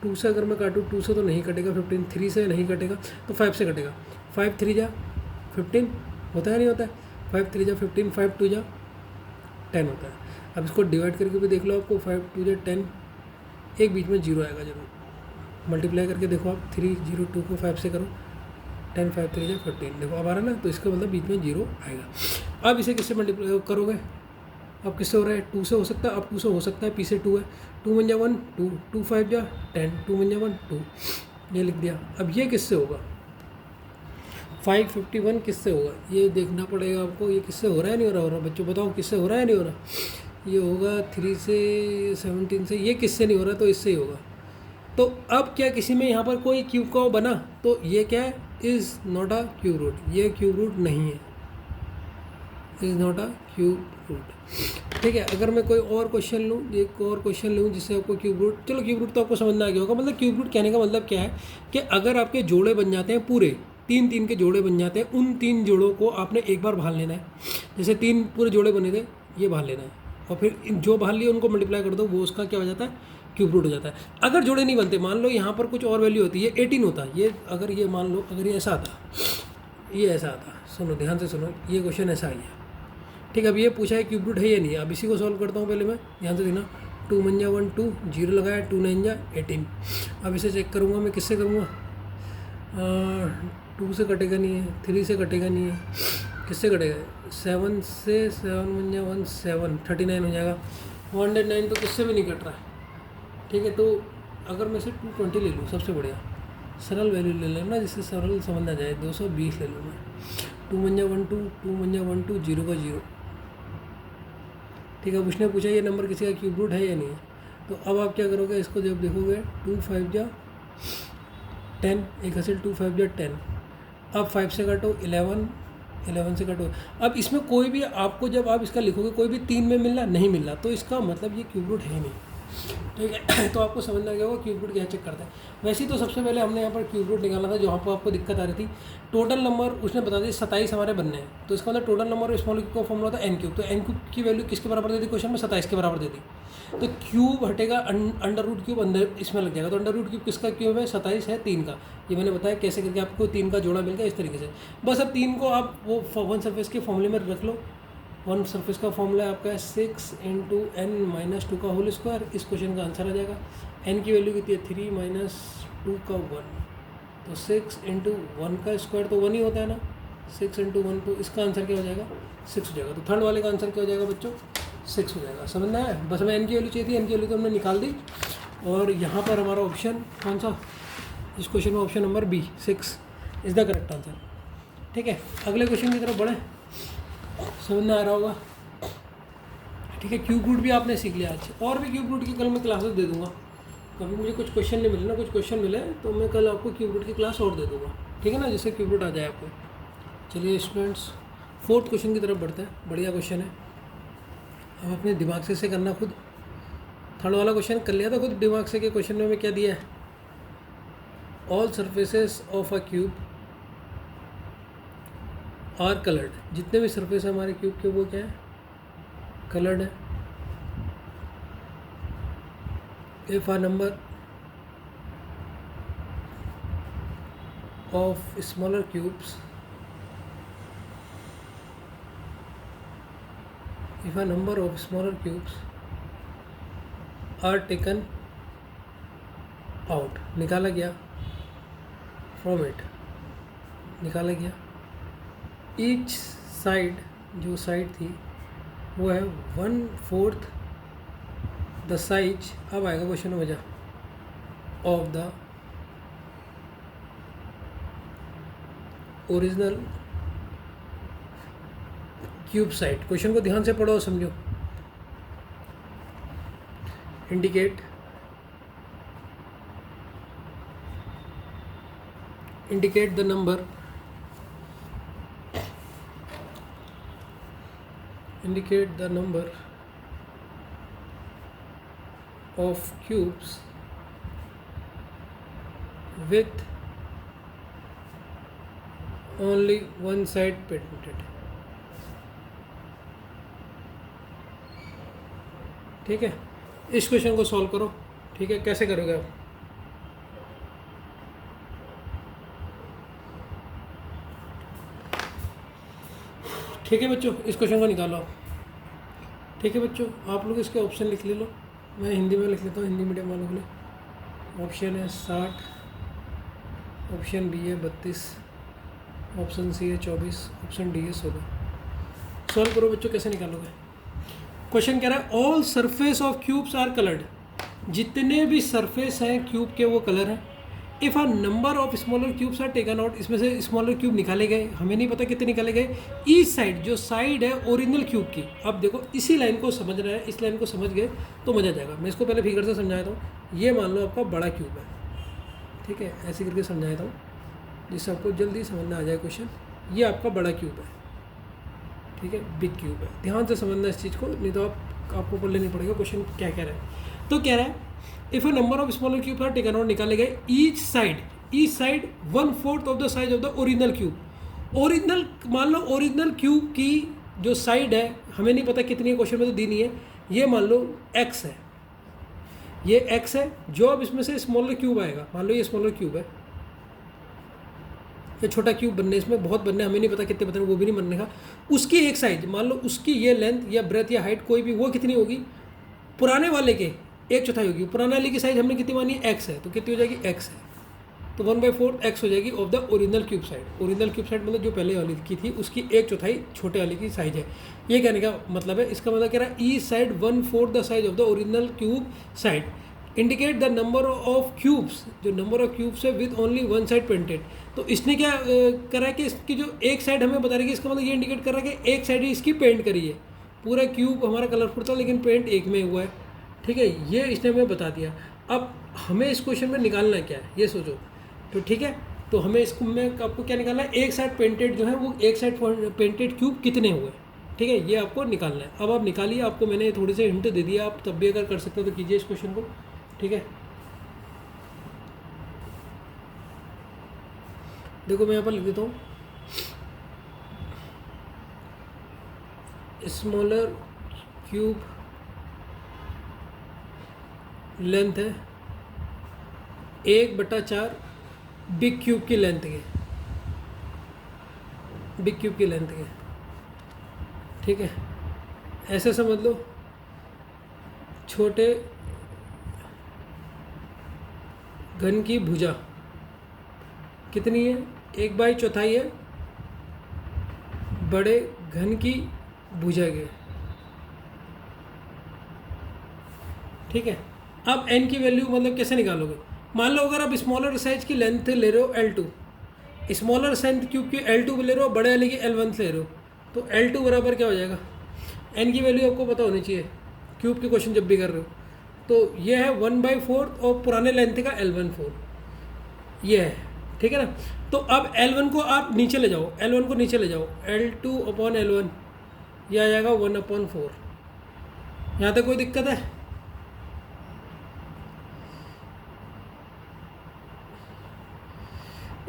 2 से अगर मैं काटूँ 2 से तो नहीं कटेगा, 15 3 से नहीं कटेगा, तो 5 से कटेगा। 5 3 जा 15 होता है नहीं होता है, 5 3 जा 15, 5 2 जा 10 होता है। अब इसको डिवाइड करके भी देख लो, आपको 5 2 जा 10, एक बीच में 0 आएगा जरूर। मल्टीप्लाई करके देखो आप, 3 0 2 को 5 से करो, 10 5 3 जा 15, देखो अब आ रहा है ना, तो इसका मतलब बीच में 0 आएगा। अब इसे किससे मल्टीप्लाई करोगे, अब किससे हो रहा है, 2 से हो सकता है, अब 2 से हो सकता है, पी से 2 है, 2 1 जा 1 2, 2 5 जा 10, 2 1 जा 1 2, ये लिख दिया। अब ये किससे होगा, 551 किससे होगा, ये देखना पड़ेगा आपको, ये किससे हो रहा है नहीं हो रहा बच्चों, बताओ किससे हो रहा है नहीं हो रहा। ये होगा 3 से 17 से, ये किससे नहीं हो रहा, तो इससे ही होगा। तो अब क्या किसी में यहाँ पर कोई क्यूब का बना, तो ये क्या है, is not a cube root, ये क्यूब रूट नहीं है, is not a cube root. ठीक है, अगर मैं कोई और क्वेश्चन लूँ, एक और क्वेश्चन लूँ जिससे आपको क्यूब रूट, चलो क्यूब रूट तो आपको समझना आ गया होगा। मतलब क्यूब रूट कहने का मतलब क्या है कि अगर आपके जोड़े बन जाते हैं पूरे 3 के जोड़े बन जाते हैं, उन 3 जोड़ों को आपने एक बार भाल लेना है। जैसे 3 पूरे जोड़े बने थे, ये भाल लेना है, और फिर जो भाल लिए उनको मल्टीप्लाई कर दो, वो उसका क्या हो जाता है, क्यूब रूट हो जाता है। अगर जोड़े नहीं बनते, मान लो यहाँ पर कुछ और वैल्यू होती है, 18 होता है, ये अगर ये मान लो अगर ये ऐसा आता, ये ऐसा आता, सुनो ध्यान से सुनो, ये क्वेश्चन ऐसा आई है। ठीक है, अब ये पूछा है क्यूब रूट है या नहीं। अब इसी को सॉल्व करता हूँ पहले मैं, ध्यान से देना। 2 × 1 2, 0 लगाया, 2 × 9 = 18। अब इसे चेक करूँगा मैं, किससे करूँगा, 2 से कटेगा नहीं है, 3 से कटेगा नहीं है, किससे कटेगा, 7 से, 7 × 1 7, 39 हो जाएगा। 109 तो किससे भी नहीं कट रहा है। ठीक है, तो अगर मैं से 220 ले लूँ, सबसे बढ़िया सरल वैल्यू ले लेना जिससे सरल समझ आ जाए, 220 ले लूँ मैं। 2 × 1 2, 2 × 1 2, 0 का 0। ठीक है, अब उसने पूछा ये नंबर किसी का क्यूब रूट है या नहीं है। तो अब आप क्या करोगे, इसको जब देखोगे 2 × 5 = 10, एक हासिल 2 × 5 = 10। अब 5 से काटो 11, 11 से काटो। अब इसमें कोई भी आपको, जब आप इसका लिखोगे, कोई भी 3 में मिल रहा, नहीं मिल रहा, तो इसका मतलब ये क्यूब रूट है नहीं। ठीक है, तो आपको समझना आ गया होगा क्यूब रूट क्या चेक करता है। वैसे ही तो सबसे पहले हमने यहाँ पर क्यूब रूट निकाला था, जो आपको दिक्कत आ रही थी। टोटल नंबर उसने बता दिया 27 हमारे बनने हैं, तो इसका मतलब टोटल नंबर और स्मॉल क्यूब का फॉर्मूला था n क्यूब। तो n क्यूब की वैल्यू किसके बराबर दे दी क्वेश्चन में, 27 के बराबर दे दी। तो क्यूब हटेगा, अंडर रूट क्यूब अंदर इसमें लग जाएगा। तो अंडर रूट क्यूब किसका क्यूब है, 27 है 3 का। ये मैंने बताया कैसे करके आपको 3 का जोड़ा मिल गया इस तरीके से। बस अब 3 को आप वो वन सरफेस के फॉर्मूले में रख लो। वन सरफेस का फॉर्मूला आपका है 6 × n - 2 का होल स्क्वायर। इस क्वेश्चन का आंसर आ जाएगा। n की वैल्यू कितनी है, 3 - 2 का 1, तो 6 × 1 का स्क्वायर तो 1 ही होता है ना, 6 × 1, तो इसका आंसर क्या हो जाएगा, 6 हो जाएगा। तो थर्ड वाले का आंसर क्या हो जाएगा बच्चों, 6 हो जाएगा। समझना है, बस हमें n की वैल्यू चाहिए थी, n की वैल्यू तो हमने निकाल दी। और यहाँ पर हमारा ऑप्शन कौन सा, इस क्वेश्चन में option number B, 6 is the correct answer. ठीक है, अगले क्वेश्चन की तरफ बढ़ें, समझ में आ रहा होगा। ठीक है, क्यूब रूट भी आपने सीख लिया आज, और भी क्यूब रूट की कल मैं क्लासेस दे दूंगा। कभी मुझे कुछ क्वेश्चन नहीं मिले ना, कुछ क्वेश्चन मिले तो मैं कल आपको क्यूब रूट की क्लास और दे दूंगा। ठीक है ना, जिससे क्यूब रूट आ जाए आपको। चलिए स्टूडेंट्स, 4th क्वेश्चन की तरफ बढ़ते हैं। बढ़िया क्वेश्चन है, अब अपने दिमाग से करना खुद। थर्ड वाला क्वेश्चन कर लिया था खुद दिमाग से, के क्वेश्चन में क्या दिया है, all surfaces of a cube are coloured. जितने भी सरफेस है हमारे क्यूब के वो क्या है, कलर्ड है। If a number of smaller cubes, if a number of smaller cubes are taken out, निकाला गया, from it निकाला गया, each side, जो साइड थी वो है 1/4 द साइज, अब आएगा क्वेश्चन में मजा, of the original cube side. Question को ध्यान से पढ़ो और समझो। Indicate the number, indicate the number of cubes with only one side painted। ठीक है, इस क्वेश्चन को सॉल्व करो। ठीक है, कैसे करोगे आप, ठीक है बच्चों, इस क्वेश्चन को निकालो आप। ठीक है बच्चों, आप लोग इसके ऑप्शन लिख ले लो, मैं हिंदी में लिख लेता हूँ, हिंदी मीडियम वालों के लिए। ऑप्शन है 60, ऑप्शन बी है 32, ऑप्शन सी है 24, ऑप्शन डी है 16। सॉल्व करो बच्चों, कैसे निकालोगे। क्वेश्चन कह रहा है all surface of cubes are coloured, जितने भी सरफेस हैं क्यूब के वो कलर हैं। If a number of smaller cubes are taken out, इसमें से स्मॉलर क्यूब निकाले गए, हमें नहीं पता कितने निकाले गए। ईच साइड, जो साइड है ओरिजिनल क्यूब की। अब देखो इसी लाइन को समझ रहा है, इस लाइन को समझ गए तो मज़ा जाएगा। मैं इसको पहले फिगर से समझाया था, ये मान लो आपका बड़ा क्यूब है। ठीक है, ऐसे करके समझाया था जिससे आपको जल्दी समझ में आ जाए क्वेश्चन। ये आपका बड़ा क्यूब है, ठीक है, बिग क्यूब है। ध्यान से समझना इस चीज़ को, नहीं तो आपको पढ़ लेनी पड़ेगा क्वेश्चन क्या कह रहा है। तो कह रहा है if a number of smaller cube are taken out, निकाले गए, each side 1/4 of the size of the original cube. Original मान लो, ओरिजिनल क्यूब की जो साइड है, हमें नहीं पता कितनी है, क्वेश्चन में तो दी नहीं है, ये मान लो x है, ये x है। जो अब इसमें से स्मॉलर क्यूब आएगा, मान लो ये स्मॉलर क्यूब है, ये छोटा क्यूब बनने, इसमें बहुत बनने, हमें नहीं पता कितने बनने, वो भी नहीं बनने का। उसकी एक साइज मान लो, उसकी ये लेंथ या ब्रेथ या हाइट कोई भी, वो कितनी होगी, पुराने वाले के 1/4 होगी। पुराने वाले की साइज हमने कितनी मानी, x है, तो कितनी हो जाएगी, x है, तो 1/4 x हो जाएगी of the original cube side. Original cube side मतलब जो पहले वाली की थी उसकी 1/4 छोटे वाले की साइज है। ये कहने का मतलब है, इसका मतलब कह रहा है each side 1/4 the size of the original cube side, indicate the number of cubes, जो नंबर ऑफ क्यूब्स है with only one side painted. तो इसने क्या करा है कि इसकी जो एक साइड हमें बता रही है, इसका मतलब ये इंडिकेट कर रहा है कि एक साइड ही इसकी पेंट करी है। पूरा क्यूब हमारा कलरफुल था लेकिन पेंट एक में हुआ है, ठीक है, ये इसने हमें बता दिया। अब हमें इस क्वेश्चन में निकालना क्या है, ये सोचो, तो ठीक है, तो हमें इसको में आपको क्या निकालना है, एक साइड पेंटेड जो है वो एक साइड पेंटेड क्यूब कितने हुए, ठीक है, ये आपको निकालना है। अब आप निकालिए, आपको मैंने थोड़ी सी हिंट दे दिया, आप तब भी अगर कर सकते हो तो कीजिए इस क्वेश्चन को, ठीक है। देखो मैं यहाँ पर लिख देता हूँ, स्मॉलर क्यूब लेंथ है 1/4 बिग क्यूब की लेंथ के, बिग क्यूब की लेंथ के, ठीक है। ऐसे समझ लो, छोटे घन की भुजा कितनी है, 1/4 है बड़े घन की भुजा के, ठीक है। अब n की वैल्यू मतलब कैसे निकालोगे, मान लो अगर आप स्मॉलर साइज की लेंथ ले रहे हो L2, स्मॉलर साइज क्यूब की L2 ले रहे हो, बड़े वाले की L1 ले रहे हो, तो L2 बराबर क्या हो जाएगा, n की वैल्यू आपको पता होनी चाहिए क्यूब के क्वेश्चन जब भी कर रहे हो। तो ये है 1/4 और पुराने लेंथ का L1 ये है, ठीक है ना। तो अब L1 को आप नीचे ले जाओ, L1 को नीचे ले जाओ, L2/L1 ये आ जाएगा 1/4। यहाँ तक कोई दिक्कत है,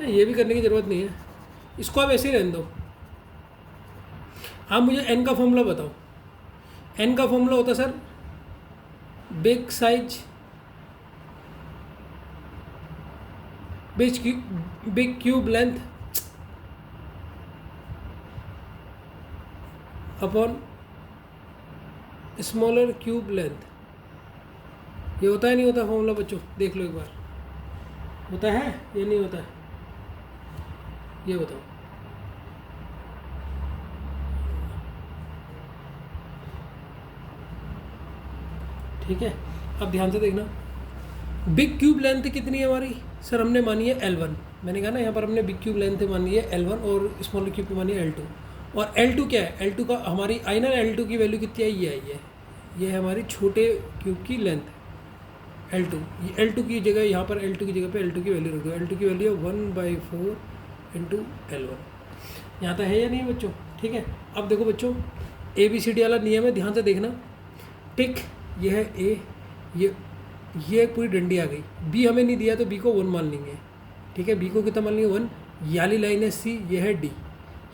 ये भी करने की ज़रूरत नहीं है, इसको आप ऐसे ही रहने दो। आप मुझे n का फॉर्मूला बताओ, n का फॉर्मूला होता है sir big size big cube length upon smaller cube length. ये होता है नहीं होता फॉर्मूला बच्चों, देख लो एक बार, होता है या नहीं होता है, ये बताओ। ठीक है, अब ध्यान से देखना, बिग क्यूब लेंथ कितनी है हमारी, सर हमने मानी है L1, मैंने कहा ना यहाँ पर हमने बिग क्यूब लेंथ मानी है L1 और स्मॉलर क्यूब की मानी है L2। और L2 क्या है, L2 का हमारी आई ना, L2 की वैल्यू कितनी आई है, ये है हमारी छोटे क्यूब की लेंथ L2। ये L2 की जगह, यहाँ पर L2 की जगह पे L2 की वैल्यू रख दो, L2 की वैल्यू है 1/4 इंटू L1। यहाँ तक है या नहीं बच्चों, ठीक है। अब देखो बच्चों, ABCD वाला नियम है, ध्यान से देखना, टिक, ये है A, ये एक पूरी डंडी आ गई, B हमें नहीं दिया तो B को 1 मान लेंगे, ठीक है। B को कितना मान लेंगे 1, ये वाली लाइन है C, ये है D।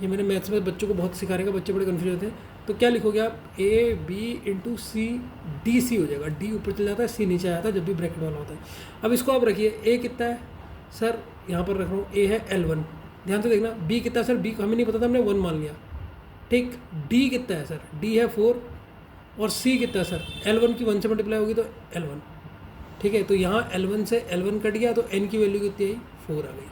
ये मैंने मैथ्स में बच्चों को बहुत सिखा रहेगा, बच्चे बड़े कन्फ्यूज होते हैं। तो क्या लिखोगे आप, AB इंटू C, DC हो जाएगा, D ऊपर चल जाता है, C नीचे आता है जब भी ब्रैकेट वाला होता है। अब इसको आप रखिए, A कितना है सर, यहाँ पर रख रहा हूँ, A है L1, ध्यान से देखना। B कितना है सर, B को हमें नहीं पता था, हमने 1 मान लिया, ठीक। D कितना है सर, D है 4, और C कितना है सर, L1 की 1 से मल्टीप्लाई होगी तो L1, ठीक है। तो यहाँ L1 से L1 कट गया तो n की वैल्यू कितनी आई, 4 आ गई,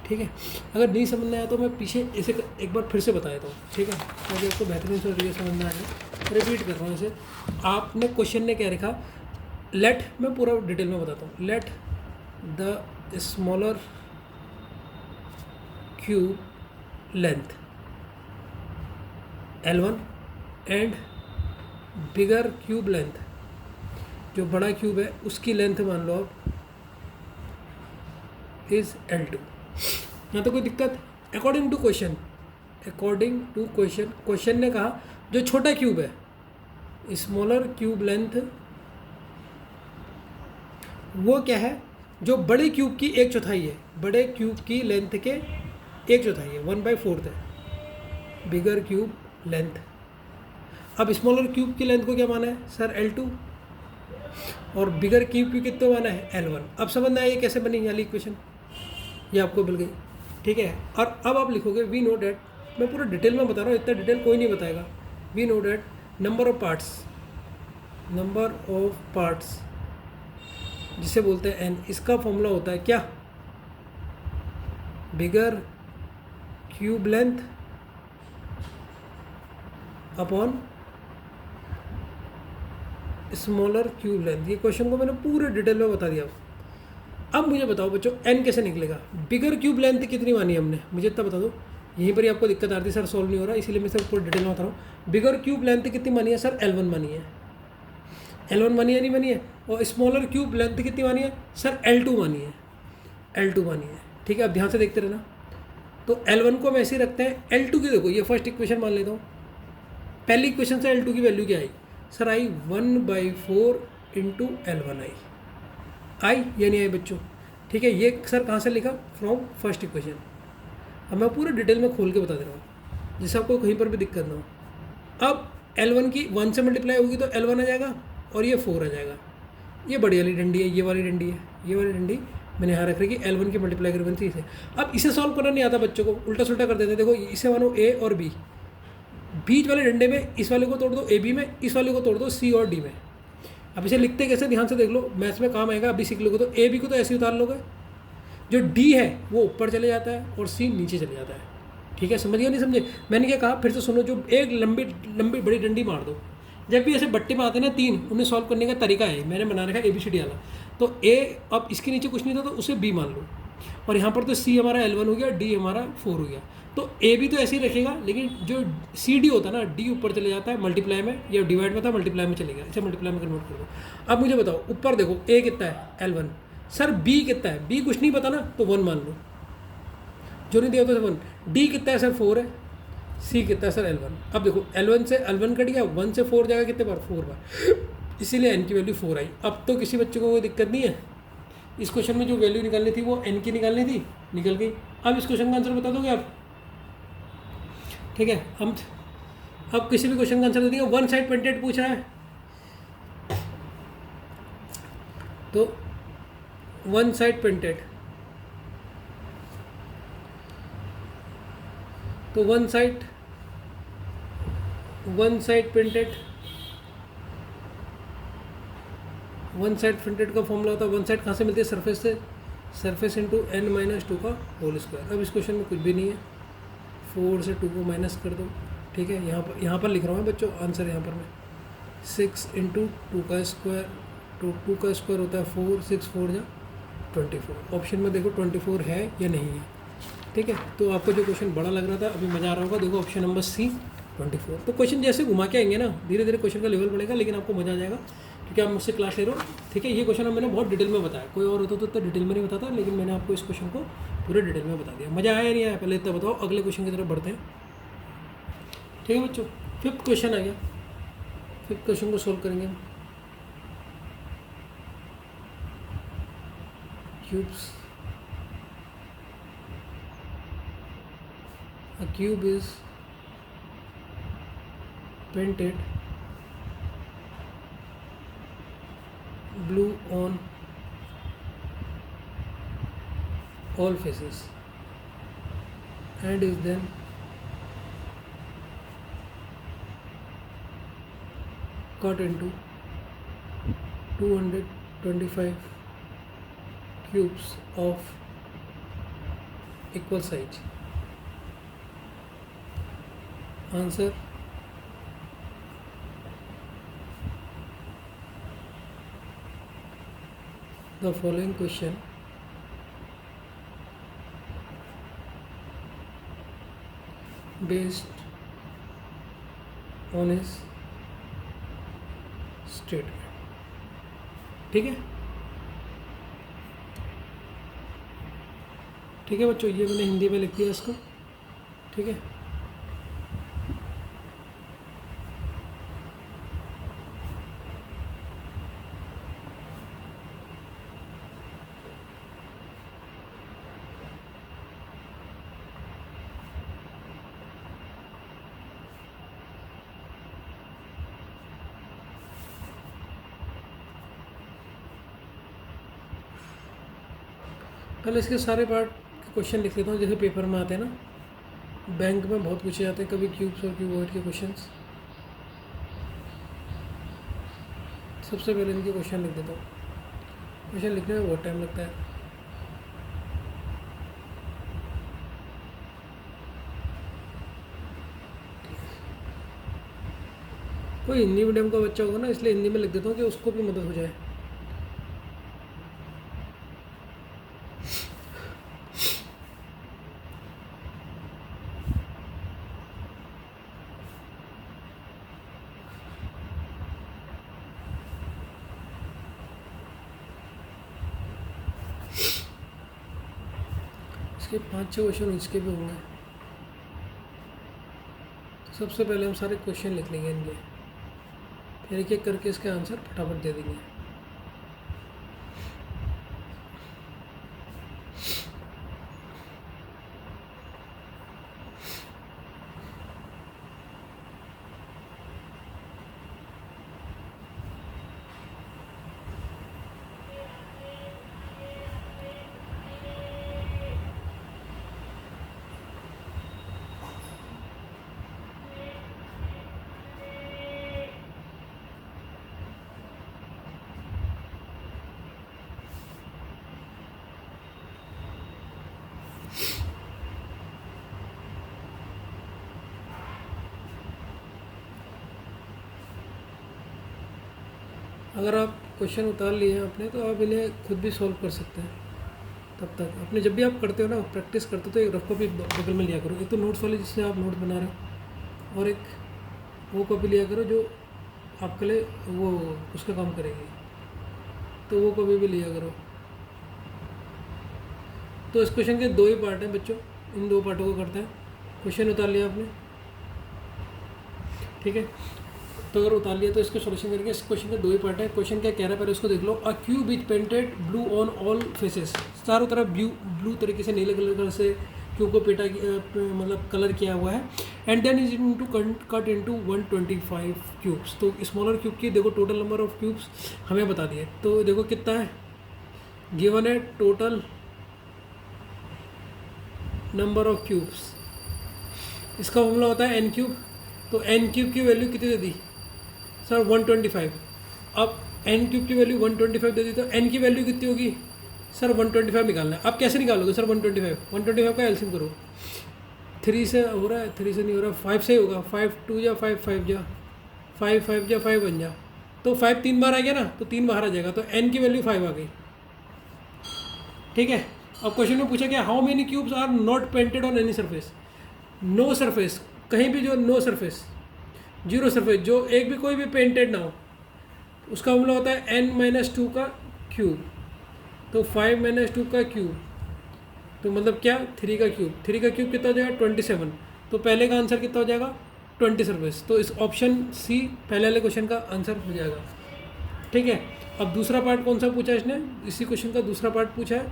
ठीक है। अगर नहीं समझ में आया तो मैं पीछे इसे एक बार फिर से बता देता हूँ, ठीक है, ताकि आपको बेहतरीन से ये समझ में आ जाए। रिपीट कर रहा हूँ इसे, आपने क्वेश्चन ने क्या लिखा, लेट, मैं पूरा डिटेल में बताता हूँ, let the smaller cube length L1 and bigger cube length, जो बड़ा क्यूब है उसकी लेंथ मान लो आप इज L2। यहाँ तो कोई दिक्कत, according to question according to question ने कहा जो छोटा क्यूब है, स्मॉलर क्यूब लेंथ वो क्या है, जो बड़े क्यूब की 1/4 है, बड़े क्यूब की लेंथ के 1/4 है, 1/4 है बिगर क्यूब लेंथ। अब स्मॉलर क्यूब की लेंथ को क्या माना है सर, L2, और बिगर क्यूब की कितने माना है, L1। अब समझना है ये कैसे बनी वाली इक्वेशन, ये आपको मिल गई, ठीक है। और अब आप लिखोगे वी नो डैट, मैं पूरा डिटेल में बता रहा हूँ, इतना डिटेल कोई नहीं बताएगा। We know that number of parts जिसे बोलते हैं n, इसका फॉर्मूला होता है क्या, bigger cube length upon smaller cube length. ये क्वेश्चन को मैंने पूरे डिटेल में बता दिया। अब मुझे बताओ बच्चों n कैसे निकलेगा, बिगर क्यूब लेंथ कितनी मानी है हमने, मुझे इतना बता दो। यहीं पर ही आपको दिक्कत आ रही है सर, सॉल्व नहीं हो रहा, इसीलिए मैं सर पूरे डिटेल में बता रहा हूँ। बिगर क्यूब लेंथ कितनी मानी है सर, L1 मानी है, L1 मानी है नहीं मानी है। और स्मॉलर क्यूब लेंथ कितनी मानी है सर, L2 मानी है, L2 मानी है, ठीक है। अब ध्यान से देखते रहना। तो L1 को हम ऐसे ही रखते हैं, L2 की देखो ये फर्स्ट इक्वेशन मान लेता हूँ, पहली इक्वेशन से L2 की वैल्यू क्या आई सर, आई 1/4 इंटू L1 आई या नहीं आई बच्चों, ठीक है। ये सर कहाँ से लिखा, फ्रॉम फर्स्ट इक्वेशन। अब मैं पूरे डिटेल में खोल के बता दे रहा हूँ जिससे आपको कहीं पर भी दिक्कत ना हो। अब L1 की 1 से मल्टीप्लाई होगी तो L1 आ जाएगा और ये 4 आ जाएगा। ये बड़ी वाली डंडी है, ये वाली डंडी है, ये वाली डंडी मैंने यहाँ रख रही है कि L1 की मल्टीप्लाई कर 1 से। अब इसे सॉल्व करना नहीं आता बच्चों को, उल्टा सुल्टा कर देते हैं। देखो इसे मानो A और B, बीच वाले डंडे में इस वाले को तोड़ दो AB में, इस वाले को तोड़ दो C और D में। अब इसे लिखते कैसे, ध्यान से देख लो, मैथ्स में काम आएगा। अभी सीख लोगे तो AB को तो ऐसे ही उतार लोगे, जो D है वो ऊपर चले जाता है और C नीचे चले जाता है, ठीक है। समझ गया नहीं समझे, मैंने क्या कहा फिर से सुनो। जो एक लंबी लंबी बड़ी डंडी मार दो, जब भी ऐसे बट्टे में आते हैं ना 3, उन्हें सॉल्व करने का तरीका है, मैंने बना रखा है ABCD वाला। तो A, अब इसके नीचे कुछ नहीं था तो उसे B मान लो, और यहाँ पर तो C हमारा L1 हो गया, D हमारा 4 हो गया। तो A भी तो ऐसे ही रखेगा, लेकिन जो CD होता है ना, D ऊपर चले जाता है मल्टीप्लाई में, या डिवाइड में था मल्टीप्लाई में चलेगा, इसे मल्टीप्लाई में कन्वर्ट कर दो। अब मुझे बताओ ऊपर देखो A कितना है, L1, सर B कितना है, B कुछ नहीं पता ना तो 1 मान लो, जो नहीं दिया होता 1। D कितना है सर, 4 है। C कितना है सर, L1। अब देखो L1 से L1 कट गया, 1 से 4 जाएगा कितने बार, 4 बार, इसीलिए n की वैल्यू 4 आई। अब तो किसी बच्चे को कोई दिक्कत नहीं है। इस क्वेश्चन में जो वैल्यू निकालनी थी वो n की निकालनी थी, निकल गई। अब इस क्वेश्चन का आंसर बता दोगे आप, ठीक है। हम अब किसी भी क्वेश्चन का आंसर दे देंगे। 1 साइड प्रिंटेड पूछ रहा है तो 1 साइड प्रिंटेड, तो 1 साइड प्रिंटेड, 1 साइड प्रिंटेड का फॉर्मूला होता है, 1 साइड कहाँ से मिलती है, सरफेस से, सरफेस इंटू n-2 का होल स्क्वायर। अब इस क्वेश्चन में कुछ भी नहीं है, 4 से 2 को माइनस कर दो, ठीक है। यहाँ पर लिख रहा हूँ बच्चों आंसर, यहाँ पर मैं 6 इंटू 2 का स्क्वायर, तो 2 का स्क्वायर होता है 4, 6 4 जा 24। ऑप्शन में देखो 24 है या नहीं है, ठीक है। तो आपको जो क्वेश्चन बड़ा लग रहा था अभी मज़ा आ रहा होगा, देखो ऑप्शन नंबर C 24। तो क्वेश्चन जैसे घुमा के आएंगे ना, धीरे धीरे क्वेश्चन का लेवल बढ़ेगा, लेकिन आपको मज़ा आ जाएगा क्योंकि आप मुझसे क्लास ले रहे हो, ठीक है। ये क्वेश्चन अब मैंने बहुत डिटेल में बताया, कोई और होता तो इतना डिटेल में नहीं बताता, लेकिन मैंने आपको इस क्वेश्चन को पूरे डिटेल में बता दिया। मज़ा आया नहीं आया पहले इतना बताओ, अगले क्वेश्चन की तरफ बढ़ते हैं, ठीक है बच्चों। 5th क्वेश्चन आ गया, 5th क्वेश्चन को सोल्व करेंगे हम। Cubes, a cube is painted blue on all faces and is then cut into 225 cubes of equal size. Answer: the following question based on his statement, ठीक है। ठीक है बच्चों, ये मैंने हिंदी में लिख दिया इसको, ठीक है। पहले इसके सारे पार्ट के क्वेश्चन लिख लेता हूँ, जैसे पेपर में आते हैं ना, बैंक में बहुत पूछे जाते हैं कभी क्यूब्स और क्यूबॉइड के क्वेश्चंस। सबसे पहले इनके क्वेश्चन लिख देता हूँ। क्वेश्चन लिखने में बहुत टाइम लगता है। कोई हिंदी मीडियम का बच्चा होगा ना, इसलिए हिंदी में लिख देता हूँ कि उसको भी मदद हो जाए। इसके 5-6 क्वेश्चन इसके भी होंगे। तो सबसे पहले हम सारे क्वेश्चन लिख लेंगे इनके, फिर एक एक करके इसके आंसर फटाफट दे देंगे। अगर आप क्वेश्चन उतार लिए हैं आपने, तो आप इन्हें खुद भी सॉल्व कर सकते हैं। तब तक अपने जब भी आप करते हो ना, प्रैक्टिस करते हो, तो एक रफ कॉपी बगल में लिया करो। एक तो नोट्स वाली जिससे आप नोट बना रहे हो, और एक वो कॉपी लिया करो जो आपके लिए वो उसका काम करेगी, तो वो कॉपी भी लिया करो। तो इस क्वेश्चन के 2 ही पार्ट हैं बच्चों, इन 2 पार्टों को करते हैं। क्वेश्चन उतार लिया आपने, ठीक है। तो अगर उतार लिया तो इसका सॉल्यूशन करेंगे। इस क्वेश्चन के 2 ही पार्ट है। क्वेश्चन क्या कह रहा है पहले उसको देख लो। A cube is painted blue on all faces, चारों तरफ ब्लू तरीके से, नीले कलर से क्यूब को मतलब कलर किया हुआ है। And then is into cut into 125 cubes. तो स्मॉलर क्यूब की देखो टोटल नंबर ऑफ क्यूब्स हमें बता दिए। तो देखो कितना है गिवन है, टोटल नंबर ऑफ क्यूब्स। इसका फॉर्मूला होता है n क्यूब। तो n क्यूब की वैल्यू कितनी दे दी सर? 125। अब n क्यूब की वैल्यू 125 दे दी, तो n की वैल्यू कितनी होगी सर? 125 निकालना है। आप कैसे निकालोगे सर 125 का एलसीएम करो। 3 से हो रहा है, 3 से नहीं हो रहा, 5 से ही होगा। 5 2 जा 5 5 जा 5 5 जा 5 बन जा, तो 5 3 बार आ गया ना, तो 3 बाहर आ जाएगा, तो n की वैल्यू 5 आ गई, ठीक है। अब क्वेश्चन में पूछा गया how many cubes are not painted on any surface. No surface, कहीं भी जो नो सरफेस, जीरो सरफेस, जो एक भी कोई भी पेंटेड ना हो, उसका फॉर्मूला होता है n-2 का क्यूब। तो 5-2 का क्यूब, तो मतलब क्या 3 का क्यूब। 3 का क्यूब कितना हो जाएगा? 27। तो पहले का आंसर कितना हो जाएगा? 20 सरफेस। तो इस ऑप्शन सी पहले वाले क्वेश्चन का आंसर हो जाएगा, ठीक है। अब दूसरा पार्ट कौन सा पूछा है इसने? इसी क्वेश्चन का दूसरा पार्ट पूछा है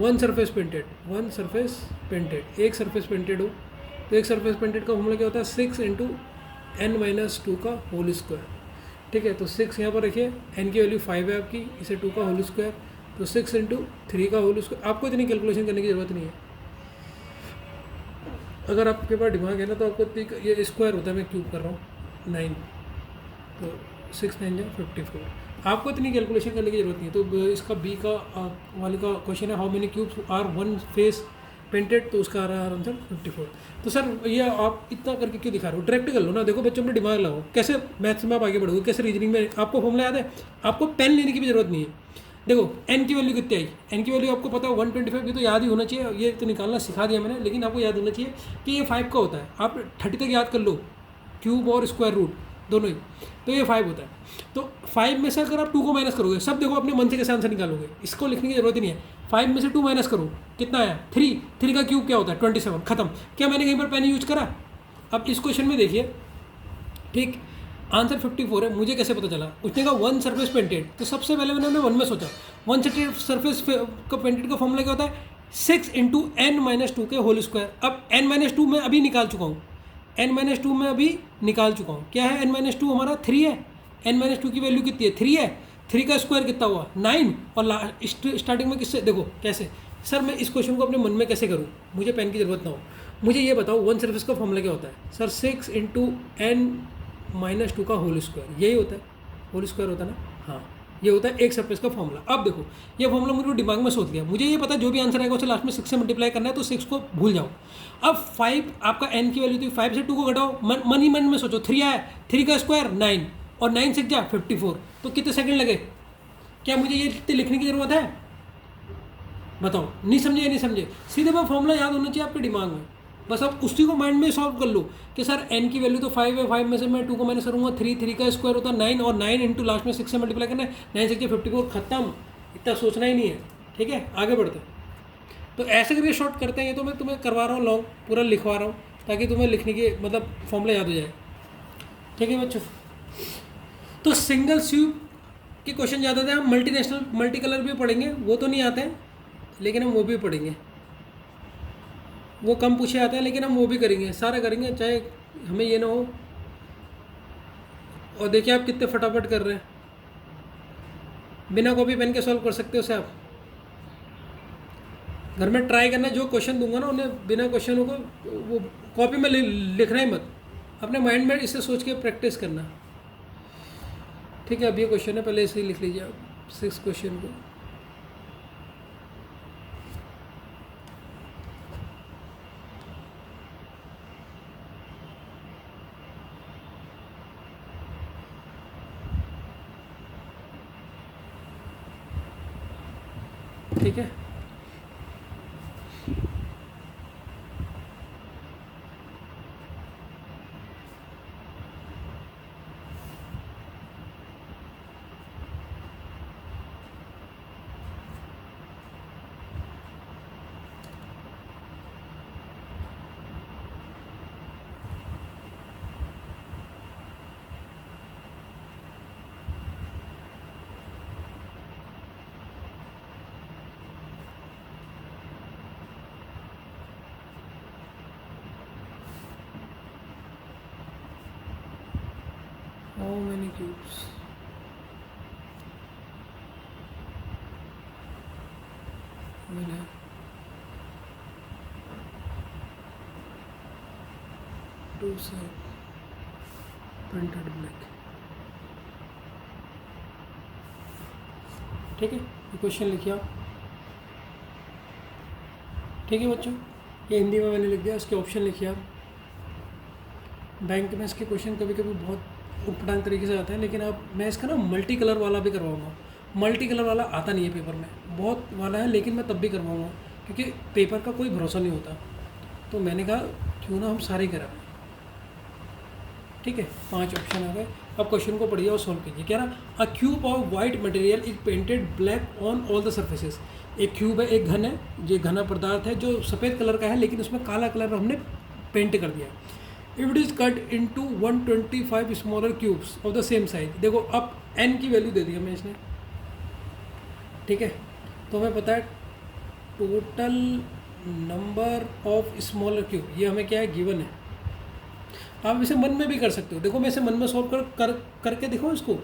1 सरफेस पेंटेड। 1 सरफेस पेंटेड, एक सरफेस पेंटेड हो, तो एक सरफेस पेंटेड का फॉर्मूला क्या होता है? 6 × n-2 का होल स्क्वायर, ठीक है। तो 6 यहाँ पर रखिए, n की वैल्यू 5 है आपकी, इसे 2 का होल स्क्वायर, तो 6 × 3 का होल स्क्वायर। आपको इतनी कैलकुलेशन करने की ज़रूरत नहीं है। अगर आपके पास दिमाग है ना, तो आपको ये स्क्वायर होता है, मैं क्यूब कर रहा हूँ 9, तो 6 9 जा 54। आपको इतनी कैलकुलेशन करने की ज़रूरत नहीं है। तो इसका बी का वाले का क्वेश्चन है how many cubes are 1 face painted, तो उसका आ रहा है आंसर 54। तो सर ये आप इतना करके क्यों दिखा रहे हो? डायरेक्ट कर लो ना। देखो बच्चों, अपने दिमाग लगाओ, कैसे मैथ्स में आप आगे बढ़ोगे, कैसे रीजनिंग में। आपको फॉर्मूला याद है, आपको पेन लेने की भी जरूरत नहीं है। देखो n की वैल्यू कितनी आई? n की वैल्यू आपको पता है 125 की, तो याद ही होना चाहिए। ये तो निकालना सिखा दिया मैंने, लेकिन आपको याद होना चाहिए कि ये 5 का होता है। आप 30 तक याद कर लो, क्यूब और स्क्वायर रूट दोनों ही, तो ये 5 होता है। तो 5 में से अगर आप 2 को माइनस करोगे, सब देखो अपने मन से कैसे आंसर निकालोगे, इसको लिखने की जरूरत ही नहीं है। 5 में से 2 माइनस करो, कितना आया? 3। 3 का क्यूब क्या होता है? 27, खत्म। क्या मैंने कहीं पर पेन यूज करा? अब इस क्वेश्चन में देखिए, ठीक, आंसर 54 है। मुझे कैसे पता चला? उसने कहा 1 सरफेस पेंटेड, तो सबसे पहले मैंने 1 में सोचा। 1 सरफेस का पेंटेड का फॉर्मूला क्या होता है? 6 × n-2 के होल स्क्वायर। अब n-2 में अभी निकाल चुका हूँ, n-2 में अभी निकाल चुका हूँ। क्या है? n-2 हमारा 3 है। n-2 की वैल्यू कितनी है? 3 है। 3 का स्क्वायर कितना हुआ? 9। और स्टार्टिंग में किससे? देखो कैसे, सर मैं इस क्वेश्चन को अपने मन में कैसे करूँ, मुझे पेन की ज़रूरत ना हो, मुझे ये बताओ वन सरफेस का फॉर्मूला क्या होता है? सर 6 इंटू n-2 का होल स्क्वायर, यही होता है, होल स्क्वायर होता है ना, हाँ ये होता है एक सरफेस का फॉर्मूला। अब देखो ये फॉर्मूला मुझे दिमाग में सोच लिया, मुझे ये पता जो भी आंसर आएगा उसे लास्ट में 6 से मल्टीप्लाई करना है, तो 6 को भूल जाओ। अब 5 आपका n की वैल्यू थी, 5 से 2 को घटाओ, मन ही मन में सोचो, 3 आया, 3 का स्क्वायर 9 और 9 से जा 54, तो कितने सेकंड लगे? क्या मुझे ये लिखने की ज़रूरत है? बताओ, नहीं समझे या नहीं समझे? सीधे मैं फॉर्मूला याद होना चाहिए आपके दिमाग में, बस आप उसी को माइंड में सॉल्व कर लो कि सर n की वैल्यू तो 5 है, 5 में से मैं 2 को माइनस करूँगा 3, 3 का स्क्वायर होता है 9 और 9 इंटू लास्ट में 6 से मल्टीप्लाई करना है, 9 से 54, खत्म, इतना सोचना ही नहीं है। ठीक है, आगे बढ़ते हैं। तो ऐसे करके शॉर्ट करते हैं, ये तो मैं तुम्हें करवा रहा हूँ लॉन्ग, पूरा लिखवा रहा हूँ ताकि तुम्हें लिखने की मतलब फॉर्मूला याद हो जाए। ठीक है बच्चों, तो सिंगल स्वीप के क्वेश्चन ज़्यादा आते हैं, हम मल्टीनेशनल मल्टी कलर भी पढ़ेंगे, वो तो नहीं आते हैं लेकिन हम वो भी पढ़ेंगे, वो कम पूछे आते हैं लेकिन हम वो भी करेंगे, सारा करेंगे, चाहे हमें ये ना हो। और देखिए आप कितने फटाफट कर रहे हैं, बिना कॉपी पेन के सॉल्व कर सकते हो उसे। आप घर में ट्राई करना, जो क्वेश्चन दूंगा ना उन्हें बिना क्वेश्चनों को वो कॉपी में लिखना ही मत, अपने माइंड में इसे सोच के प्रैक्टिस करना। ठीक है, अब ये क्वेश्चन है, पहले इसे ही लिख लीजिए आप 6 क्वेश्चन को। ठीक है, how many cubes? मैंने 2 से प्रिंटेड ब्लैक। ठीक है, ये क्वेश्चन लिखिए आप। ठीक है बच्चों, ये हिंदी में मैंने लिख दिया, इसके ऑप्शन लिखिए आप। बैंक में इसके क्वेश्चन कभी कभी बहुत उटपटांग तरीके से आते हैं, लेकिन अब मैं इसका ना मल्टी कलर वाला भी करवाऊंगा। मल्टी कलर वाला आता नहीं है पेपर में, बहुत वाला है, लेकिन मैं तब भी करवाऊंगा क्योंकि पेपर का कोई भरोसा नहीं होता, तो मैंने कहा क्यों ना हम सारे कराएं। ठीक है, 5 ऑप्शन आ गए। अब क्वेश्चन को पढ़िए और सॉल्व कीजिए। क्या रहा? अ cube of white material is painted black on all the surfaces. एक क्यूब है, एक घन है, ये घना पदार्थ है जो सफ़ेद कलर का है, लेकिन उसमें काला कलर हमने पेंट कर दिया। If it is cut into 125 smaller cubes of the same size. देखो अब n की वैल्यू दे दी हमें इसने। ठीक है, तो हमें पता है total number of smaller cube, ये हमें क्या है, गिवन है। आप इसे मन में भी कर सकते हो। देखो मैं इसे मन में सॉल्व करके देखो इसको।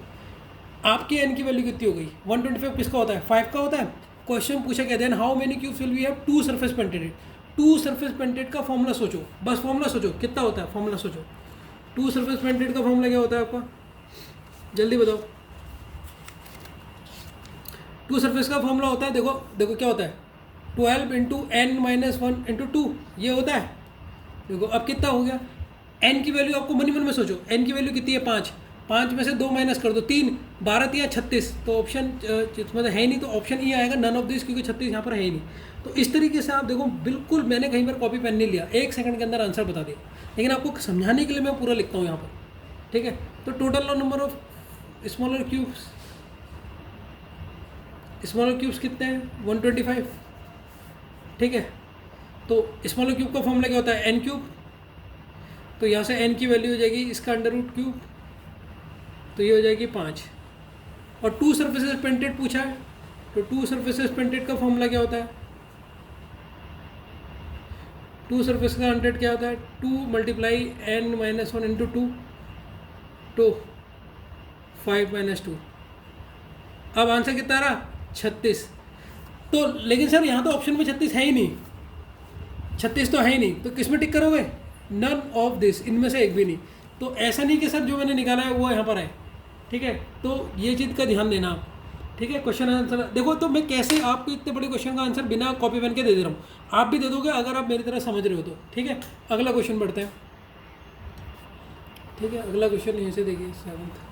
आपकी n की वैल्यू कितनी हो गई? 125 किसका होता है? 5 का होता है। क्वेश्चन पूछा गया then how many cubes will we have 2 surface painted. 2 surface painted का फॉर्मूला सोचो, बस फॉर्मूला सोचो कितना होता है, फॉर्मूला सोचो। 2 सरफेस पेंटेड का फॉर्मूला क्या होता है आपका, जल्दी बताओ। 2 सरफेस का फॉर्मूला होता है, देखो क्या होता है, 12 इंटू n-1 इंटू 2, ये होता है। देखो अब कितना हो गया, n की वैल्यू आपको मन ही मन में सोचो, n की वैल्यू कितनी है 5, 5 में से 2 माइनस कर दो 3, 12 या 36, तो ऑप्शन मतलब है ही नहीं, तो ऑप्शन ई आएगा नन ऑफ दिस, क्योंकि 36 यहाँ पर है ही नहीं। तो इस तरीके से आप देखो, बिल्कुल मैंने कहीं पर कॉपी पेन नहीं लिया, 1 सेकंड के अंदर आंसर बता दिया, लेकिन आपको समझाने के लिए मैं पूरा लिखता हूँ यहाँ पर। ठीक है, तो total number of smaller cubes कितने हैं, 125। ठीक है, तो स्मॉलर क्यूब का फॉर्मूला क्या होता है, n क्यूब। तो यहाँ से n की वैल्यू हो जाएगी इसका अंडर रूट क्यूब, तो ये हो जाएगी 5। और 2 सर्फेसेस पेंटेड पूछा है, तो 2 सर्फेसेस पेंटेड का फॉर्मूला क्या होता है, 2 सर्फेस का 100 क्या होता है, 2 मल्टीप्लाई n-1 इंटू 2, 5 - 2। अब आंसर कितना रहा, 36। तो लेकिन सर यहाँ तो ऑप्शन में 36 है ही नहीं, 36 तो है ही नहीं, तो किस में टिक करोगे? नन ऑफ दिस, इनमें से एक भी नहीं। तो ऐसा नहीं कि सर जो मैंने निकाला है वो यहाँ पर है, ठीक है। तो ये चीज़ का ध्यान देना आप, ठीक है। क्वेश्चन आंसर देखो, तो मैं कैसे आपको इतने बड़े क्वेश्चन का आंसर बिना कॉपी पेन के दे रहा हूँ, आप भी दे दोगे अगर आप मेरी तरह समझ रहे हो तो, ठीक है। अगला क्वेश्चन बढ़ते हैं, ठीक है। अगला क्वेश्चन यहीं से देखिए, 7th।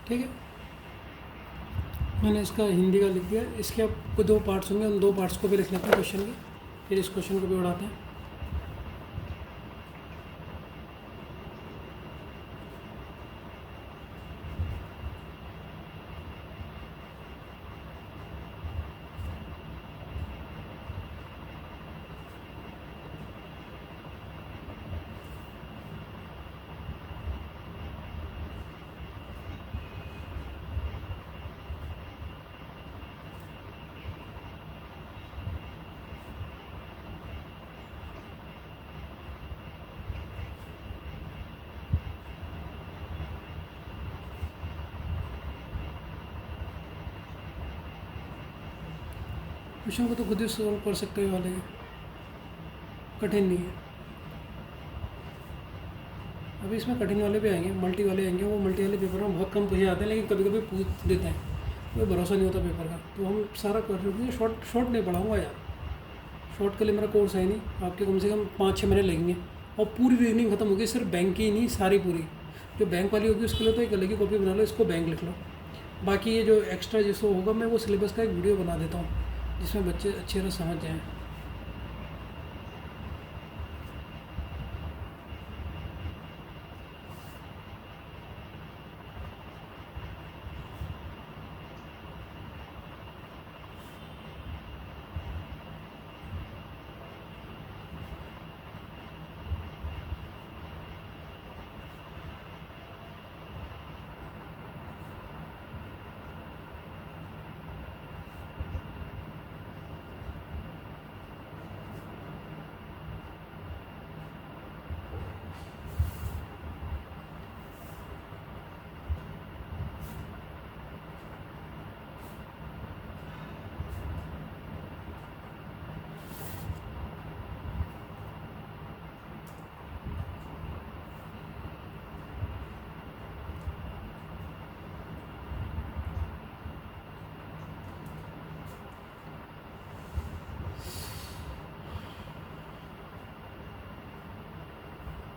ठीक है, मैंने इसका हिंदी का लिख दिया। इसके आपको 2 पार्ट्स होंगे, उन 2 पार्ट्स को भी लिख लेते हैं क्वेश्चन के, फिर इस क्वेश्चन को भी उड़ाते हैं। क्वेश्चन को तो खुद ही सॉल्व कर सकते हो वाले हैं, कठिन नहीं है। अभी इसमें कठिन वाले भी आएंगे, मल्टी वाले आएंगे। वो मल्टी वाले पेपर में बहुत कम पूछे जाते हैं, लेकिन कभी कभी पूछ देते हैं, कोई भरोसा नहीं होता पेपर का। तो हम सारा कर रहे हैं, शॉर्ट नहीं पढ़ाऊँगा यार, शॉर्ट के लिए मेरा कोर्स है नहीं। आपके कम से कम 5-6 महीने लगेंगे और पूरी रीजनिंग खत्म होगी, सिर्फ बैंक की ही नहीं, सारी पूरी जो बैंक वाली होगी उसके लिए तो एक अलग ही कॉपी बना लो, इसको बैंक लिख लो। बाकी ये जो एक्स्ट्रा जिसको होगा, मैं वो सिलेबस का एक वीडियो बना देता हूँ जिसमें बच्चे अच्छी तरह समझ जाएँ।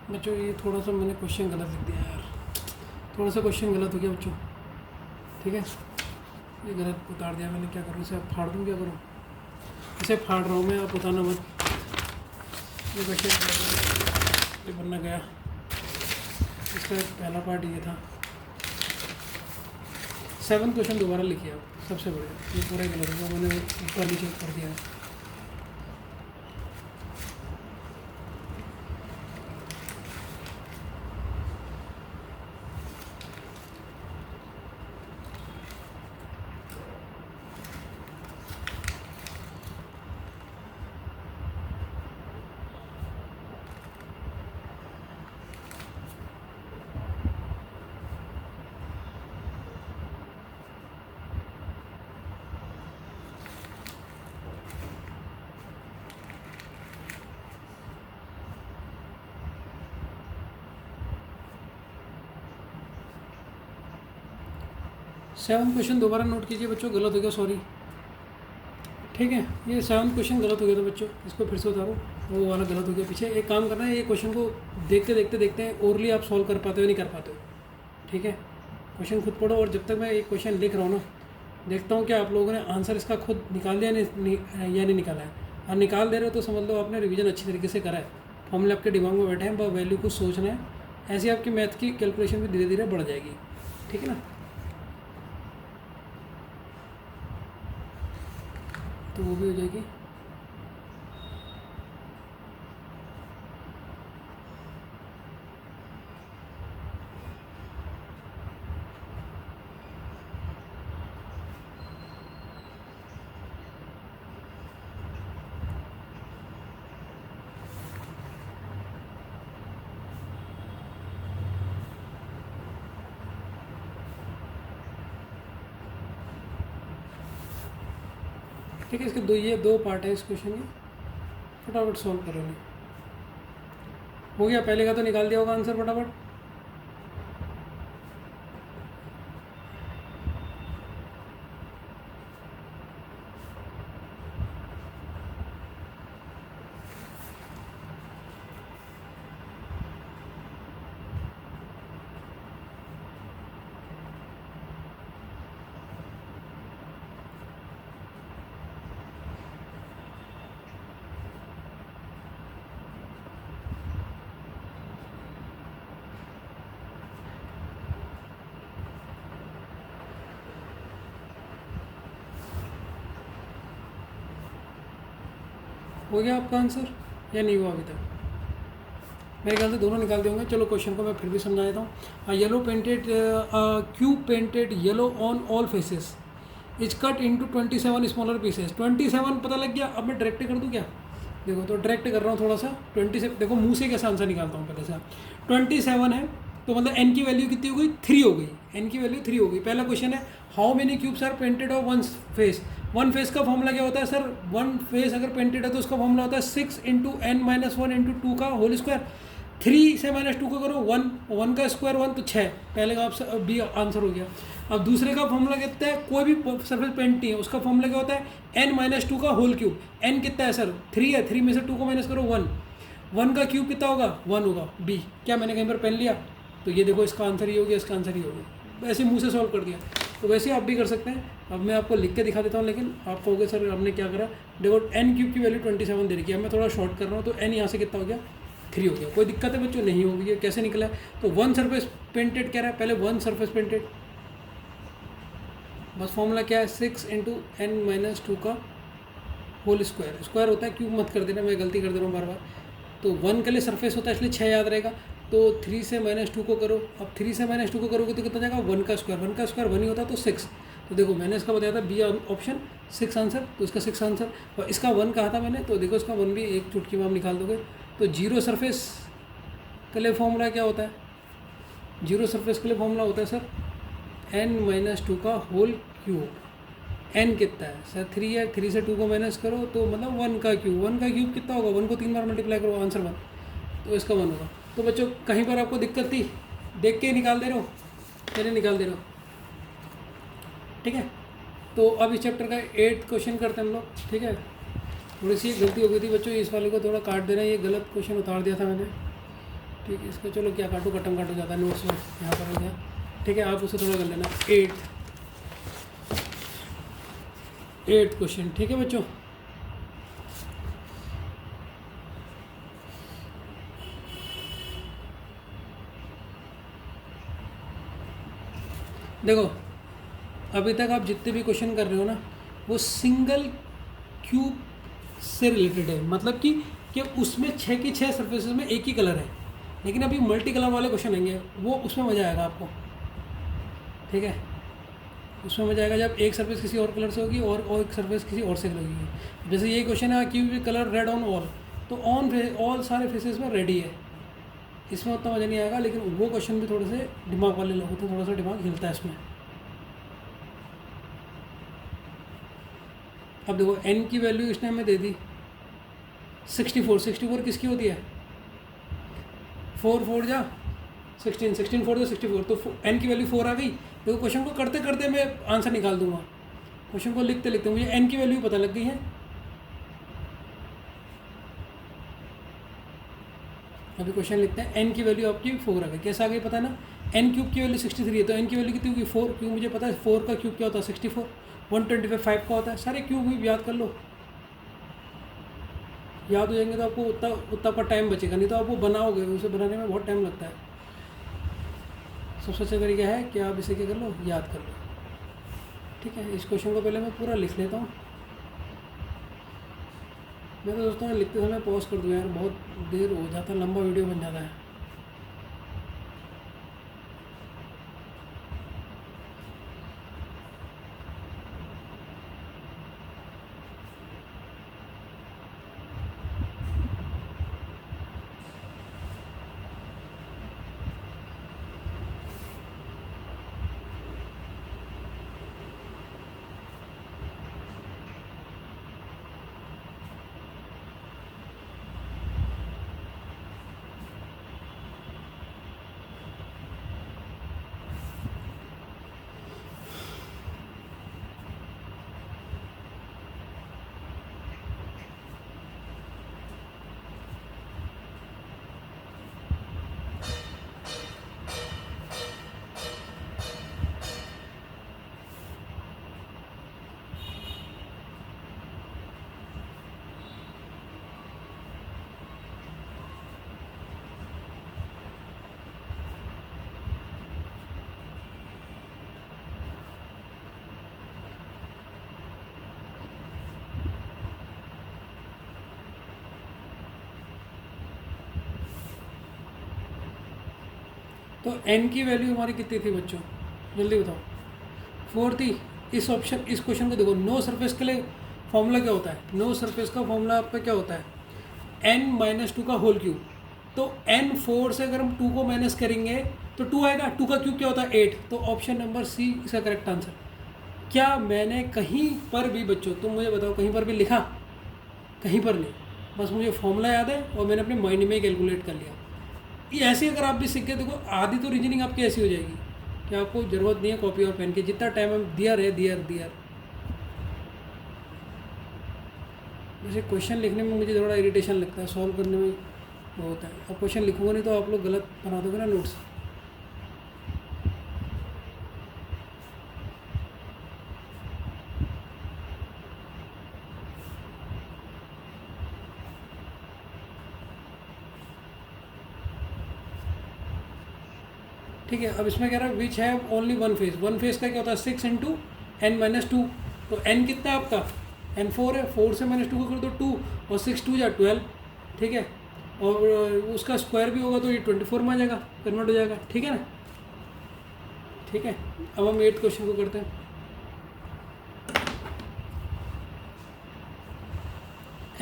बच्चों ये थोड़ा सा मैंने क्वेश्चन गलत लिख दिया यार, थोड़ा सा क्वेश्चन गलत हो गया बच्चों, ठीक है। ये गलत उतार दिया मैंने, क्या करूँ इसे? अब फाड़ दूँ, क्या करूँ? इसे फाड़ रहा हूँ मैं, आप उतारना मत। ये क्वेश्चन ये बनना गया, इसका पहला पार्ट ये था। 7 क्वेश्चन दोबारा लिखिए आप, सबसे बढ़िया। ये पूरा गलत होगा, मैंने ऊपर नीचे कर दिया है। सेवन क्वेश्चन दोबारा नोट कीजिए बच्चों, गलत हो गया, सॉरी, ठीक है। ये 7 क्वेश्चन गलत हो गया था बच्चों, इसको फिर से उतारो, वो वाला गलत हो गया पीछे। एक काम करना है, ये क्वेश्चन को देखते देखते देखते हैं ओरली आप सॉल्व कर पाते हो नहीं कर पाते हो, ठीक है। क्वेश्चन खुद पढ़ो, और जब तक मैं एक क्वेश्चन लिख रहा हूँ ना, देखता हूँ क्या आप लोगों ने आंसर इसका खुद निकाल दिया या नहीं निकाला है। और निकाल दे रहे हो तो समझ लो आपने रिवीजन अच्छी तरीके से करा है, फॉर्मूले आपके दिमाग में बैठे हैं, बस वैल्यू को सोचना है। ऐसे आपकी मैथ की कैलकुलेशन भी धीरे धीरे बढ़ जाएगी, ठीक है ना। तो वो भी हो जाएगी। ठीक है, इसके ये दो पार्ट है इस क्वेश्चन के, फटाफट सॉल्व करोगे। हो गया, पहले का तो निकाल दिया होगा आंसर फटाफट। हो गया आपका आंसर या नहीं हुआ अभी तक? मेरे ख्याल से दोनों निकाल देंगे। चलो क्वेश्चन को मैं फिर भी समझा देता हूँ। Yellow painted cube painted yellow on all faces is cut into 27 smaller pieces. 27 पता लग गया। अब मैं डायरेक्ट कर दूँ क्या? देखो, तो डायरेक्ट कर रहा हूँ थोड़ा सा। 27 देखो, मुँह से कैसा आंसर निकालता हूँ पहले से। 27 है तो मतलब एन की वैल्यू कितनी हो गई? 3 हो गई। एन की वैल्यू 3 हो गई। पहला क्वेश्चन है how many cubes are painted of one face. One face का फॉर्मूला क्या होता है सर? वन फेस अगर पेंटेड है तो उसका फॉर्मूला होता है 6 इंटू एन माइनस 1 इंटू 2 का होल स्क्वायर। 3 से माइनस 2 को करो 1, 1 का स्क्वायर 1 तो 6। पहले का आप बी आंसर हो गया। अब दूसरे का फॉर्मूला कितना है? कोई भी सरफेस पेंट नहीं है, उसका फॉर्मूला क्या होता है? एन माइनस 2 का होल क्यूब। एन कितना है सर? 3 है। 3 में से 2 को माइनस करो 1। 1 का क्यूब कितना होगा? 1 होगा। बी। क्या मैंने कहीं पर पेन लिया? तो ये देखो, इसका आंसर ही हो गया, इसका आंसर ही हो गया। वैसे मुंह से सॉल्व कर दिया। तो वैसे आप भी कर सकते हैं। अब मैं आपको लिख के दिखा देता हूँ, लेकिन आप कहोगे सर हमने क्या करा। देखो, एन क्यूब की वैल्यू 27 दे रखी है। मैं थोड़ा शॉर्ट कर रहा हूँ, तो एन यहाँ से कितना हो गया? 3 हो गया। कोई दिक्कत है बच्चों? नहीं होगी। ये कैसे निकला है? तो वन सरफेस पेंटेड कह रहा है, पहले वन सरफेस पेंटेड, बस फॉर्मूला क्या है? 6 इंटू एन माइनस 2 का होल स्क्वायर। स्क्वायर होता है, क्यूब मत कर देना, मैं गलती कर दे रहा हूँ बार बार। तो 1 के लिए सरफेस होता है, इसलिए 6 याद रहेगा। तो 3 से माइनस 2 को करो। अब 3 से माइनस 2 को करोगे तो कितना जाएगा? 1 का स्क्वायर। 1 का स्क्वायर 1 ही होता है, तो 6। तो देखो, मैंने इसका बताया था बी ऑप्शन 6 आंसर, तो इसका 6 आंसर। और इसका 1 कहा था मैंने, तो देखो इसका 1 भी एक चुटकी में आप निकाल दोगे। तो जीरो सरफेस के लिए फॉर्मूला क्या होता है? जीरो सरफेस के लिए फॉर्मूला होता है सर एन माइनस 2 का होल क्यूब। एन कितना है सर? 3 है। 3 से 2 को माइनस करो तो मतलब 1 का क्यूब। 1 का क्यूब कितना होगा? 1 को 3 बार मल्टीप्लाई करो, आंसर 1। तो इसका 1 होगा। तो बच्चों, कहीं पर आपको दिक्कत थी? देख के निकाल दे रहे हो, चलिए निकाल दे रहे हो, ठीक है। तो अब इस चैप्टर का 8 क्वेश्चन करते हैं हम लोग, ठीक है। थोड़ी सी गलती हो गई थी बच्चों, इस वाले को थोड़ा काट देना, ये गलत क्वेश्चन उतार दिया था मैंने, ठीक है। इसको चलो क्या काटो, कटम काटो जाता है नोट्स में, यहाँ पर हो गया, ठीक है। आप उसे थोड़ा कर लेना। 8 क्वेश्चन, ठीक है बच्चों। देखो, अभी तक आप जितने भी क्वेश्चन कर रहे हो ना, वो सिंगल क्यूब से रिलेटेड है, मतलब कि उसमें 6 की 6 सरफेसेस में एक ही कलर है। लेकिन अभी मल्टी कलर वाले क्वेश्चन आएंगे, वो उसमें मज़ा आएगा आपको, ठीक है। उसमें मज़ा आएगा जब एक सरफेस किसी और कलर से होगी और एक सरफेस किसी और से कलर होगी। जैसे ये क्वेश्चन है cube colour red on all, तो ऑल सारे फेसेस में रेड ही है, इसमें उतना मज़ा नहीं आएगा। लेकिन वो क्वेश्चन भी थोड़े से दिमाग वाले लोग होते हैं, थोड़ा सा दिमाग हिलता है इसमें। अब देखो, एन की वैल्यू इसने हमें दे दी 64। 64 किसकी होती है? 4 4 जा 16, 16 4 तो 64, तो एन की वैल्यू 4 आ गई। देखो, क्वेश्चन को करते करते मैं आंसर निकाल दूंगा, क्वेश्चन को लिखते लिखते मुझे एन की वैल्यू पता लग गई है। अभी क्वेश्चन लिखते हैं, एन की वैल्यू आपकी 4 आ गई। कैसे आ गई पता है ना? एन क्यूब की वैल्यू 63 है, तो एन की वैल्यू कितनी होगी 4, क्योंकि मुझे पता है 4 का क्यूब क्या होता है 64, 125 5 का होता है। सारे क्यूब भी याद कर लो, याद हो जाएंगे तो आपको उतना उतना का टाइम बचेगा, नहीं तो आप वो बनाओगे, उसे बनाने में बहुत टाइम लगता है। सबसे अच्छा तरीका है कि आप इसे क्या कर लो, याद कर लो। ठीक है, इस क्वेश्चन को पहले मैं पूरा लिख लेता हूँ। मैं तो दोस्तों मैं लिखते समय पॉज कर दूँ यार, बहुत देर हो जाता है, लंबा वीडियो बन जाता है। तो n की वैल्यू हमारी कितनी थी बच्चों, जल्दी बताओ। 4 थी। इस ऑप्शन, इस क्वेश्चन को देखो, नो सरफेस के लिए फॉर्मूला क्या होता है, नो सरफेस का फॉर्मूला आपका क्या होता है, n-2 का होल क्यूब। तो n4 से अगर हम 2 को माइनस करेंगे तो 2 आएगा, 2 का क्यूब क्या होता है 8। तो ऑप्शन नंबर सी इसका करेक्ट आंसर। क्या मैंने कहीं पर भी बच्चों, तुम मुझे बताओ, कहीं पर भी लिखा? कहीं पर नहीं, बस मुझे फॉर्मूला याद है और मैंने अपने माइंड में कैलकुलेट कर लिया। ये ऐसे अगर आप भी सीख के देखो, आधी तो रीजनिंग आपकी ऐसी हो जाएगी कि आपको ज़रूरत नहीं है कॉपी और पेन की, जितना टाइम हम दिया रहे दिया। वैसे क्वेश्चन लिखने में मुझे थोड़ा इरिटेशन लगता है, सॉल्व करने में वो होता है। अब क्वेश्चन लिखूंगा नहीं तो आप लोग गलत बना दोगे ना नोट्स। ठीक है, अब इसमें कह रहा है विच have only one phase. One phase का क्या होता है 6 इंटू n-2। तो n कितना है आपका, n4 है, 4 से -2 को कर दो 2, और 6 2 या 12। ठीक है, और उसका स्क्वायर भी होगा तो ये 24 में आ जाएगा, कन्वर्ट हो जाएगा। ठीक है ना, ठीक है। अब हम 8th क्वेश्चन को करते हैं।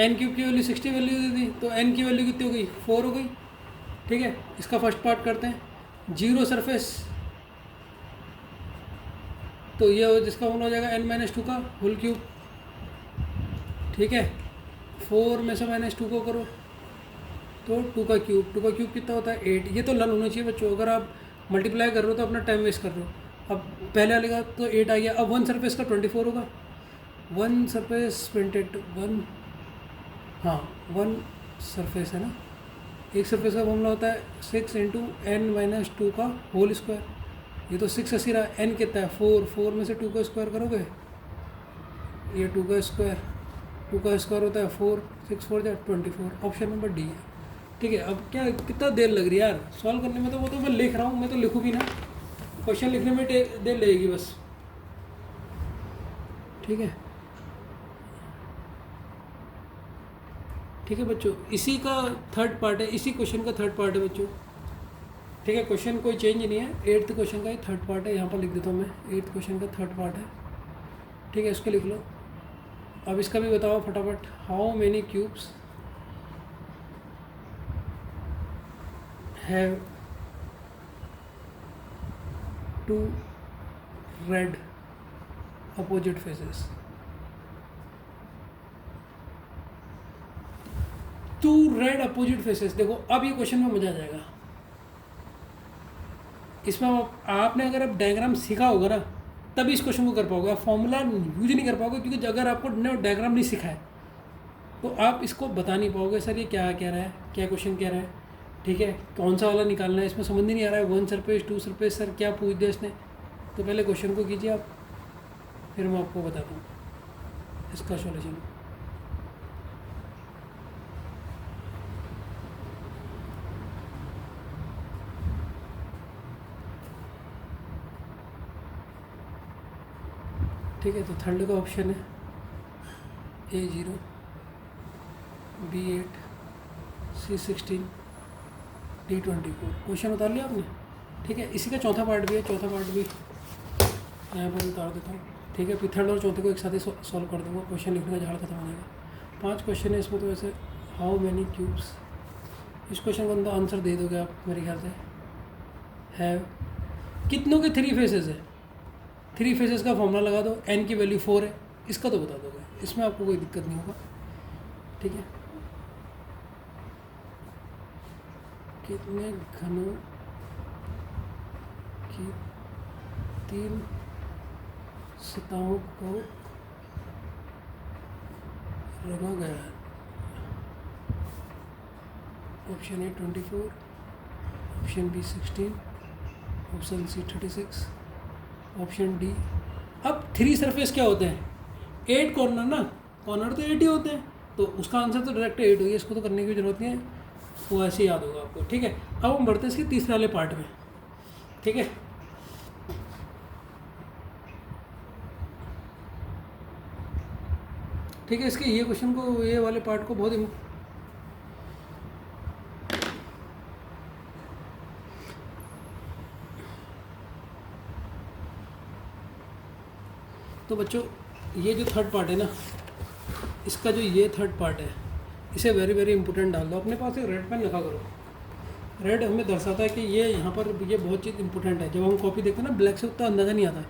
n क्यूब की वैल्यू 60 वैल्यू दे दी, तो n की वैल्यू कितनी हो गई 4 हो गई। ठीक है, इसका फर्स्ट पार्ट करते हैं। जीरो सरफेस, तो ये जिसका होना हो जाएगा n-2 का होल क्यूब। ठीक है, 4 में से -2 को करो तो 2 का क्यूब, 2 का क्यूब कितना होता है 8। ये तो लर्न होना चाहिए बच्चों, अगर आप मल्टीप्लाई कर रहे हो तो अपना टाइम वेस्ट कर रहे हो। अब पहले वाले का तो 8 आ गया, अब वन सरफेस का 24 होगा। वन सरफेस 28, वन, हाँ वन सरफेस है ना, एक सरफेस का फॉर्मूला होता है 6 इंटू n-2 का होल स्क्वायर। ये तो 6 ऐसी रहा, n कितना है 4, 4 में से 2 का स्क्वायर करोगे, ये 2 का स्क्वायर, 2 का स्क्वायर होता है 4, 6 4 जा 24। ऑप्शन नंबर डी है। ठीक है, अब क्या कितना देर लग रही है यार सॉल्व करने में, तो वो तो मैं लिख रहा हूँ, मैं तो लिखूँ भी ना, क्वेश्चन लिखने में देर लगेगी बस। ठीक है, ठीक है बच्चों, इसी का थर्ड पार्ट है, इसी क्वेश्चन का थर्ड पार्ट है बच्चों। ठीक है, क्वेश्चन कोई चेंज नहीं है, 8th क्वेश्चन का ही थर्ड पार्ट है, यहाँ पर लिख देता हूँ मैं, 8th क्वेश्चन का थर्ड पार्ट है। ठीक है, इसको लिख लो। अब इसका भी बताओ फटाफट, how many cubes have 2 red opposite faces. 2 red opposite faces. देखो अब ये क्वेश्चन में मजा आ जाएगा। इसमें आपने अगर अब डायग्राम सीखा होगा ना तभी इस क्वेश्चन को कर पाओगे, आप फॉर्मूला यूज नहीं कर पाओगे, क्योंकि अगर आपको डायग्राम नहीं सीखा है तो आप इसको बता नहीं पाओगे सर ये क्या कह रहा है, क्या क्वेश्चन कह रहा है। ठीक है, कौन सा वाला निकालना है इसमें समझ नहीं आ रहा है। 1 सरफेस 2 सरफेस, सर क्या पूछ दिया इसने। तो पहले क्वेश्चन को कीजिए आप, फिर मैं आपको बताता हूँ इसका सॉल्यूशन। ठीक है, तो थर्ड का ऑप्शन है A0 B8 C16 D24। Question उतार लिया आपने। ठीक है, इसी का चौथा पार्ट भी है, चौथा पार्ट भी यहाँ पर उतार देता हूँ। ठीक है, फिर थर्ड और चौथे को एक साथ ही सॉल्व कर दूँगा, क्वेश्चन लिखने का झाड़ खत्म हो जाएगा। 5 क्वेश्चन है इसमें, तो वैसे हाउ मैनी क्यूब्स, इस क्वेश्चन का अंदर आंसर दे दोगे आप मेरे ख्याल से। है कितनों के 3 फेसेस है, 3 फेसेस का फॉर्मूला लगा दो, n की वैल्यू 4 है, इसका तो बता दोगे, इसमें आपको कोई दिक्कत नहीं होगा। ठीक है, कितने घनों की 3 सतहों को रंगा गया है। Option A 24, option B 16, option C 36, option D. अब 3 सरफेस क्या होते हैं, 8 कॉर्नर ना, कॉर्नर तो 8 ही होते हैं, तो उसका आंसर तो डायरेक्ट 8 हो गया, इसको तो करने की जरूरत नहीं है, वो ऐसे याद होगा आपको। ठीक है, अब हम बढ़ते हैं इसके तीसरे वाले पार्ट में। ठीक है, ठीक है, इसके ये क्वेश्चन को, ये वाले पार्ट को बहुत तो बच्चों ये जो थर्ड पार्ट है ना, इसका जो ये थर्ड पार्ट है, इसे वेरी वेरी इंपॉर्टेंट डाल दो अपने पास। एक रेड पेन लिखा करो, रेड हमें दर्शाता है कि ये यहाँ पर ये बहुत चीज़ इंपॉर्टेंट है। जब हम कॉपी देखते हैं ना, ब्लैक से उतना अंदाज़ा नहीं आता,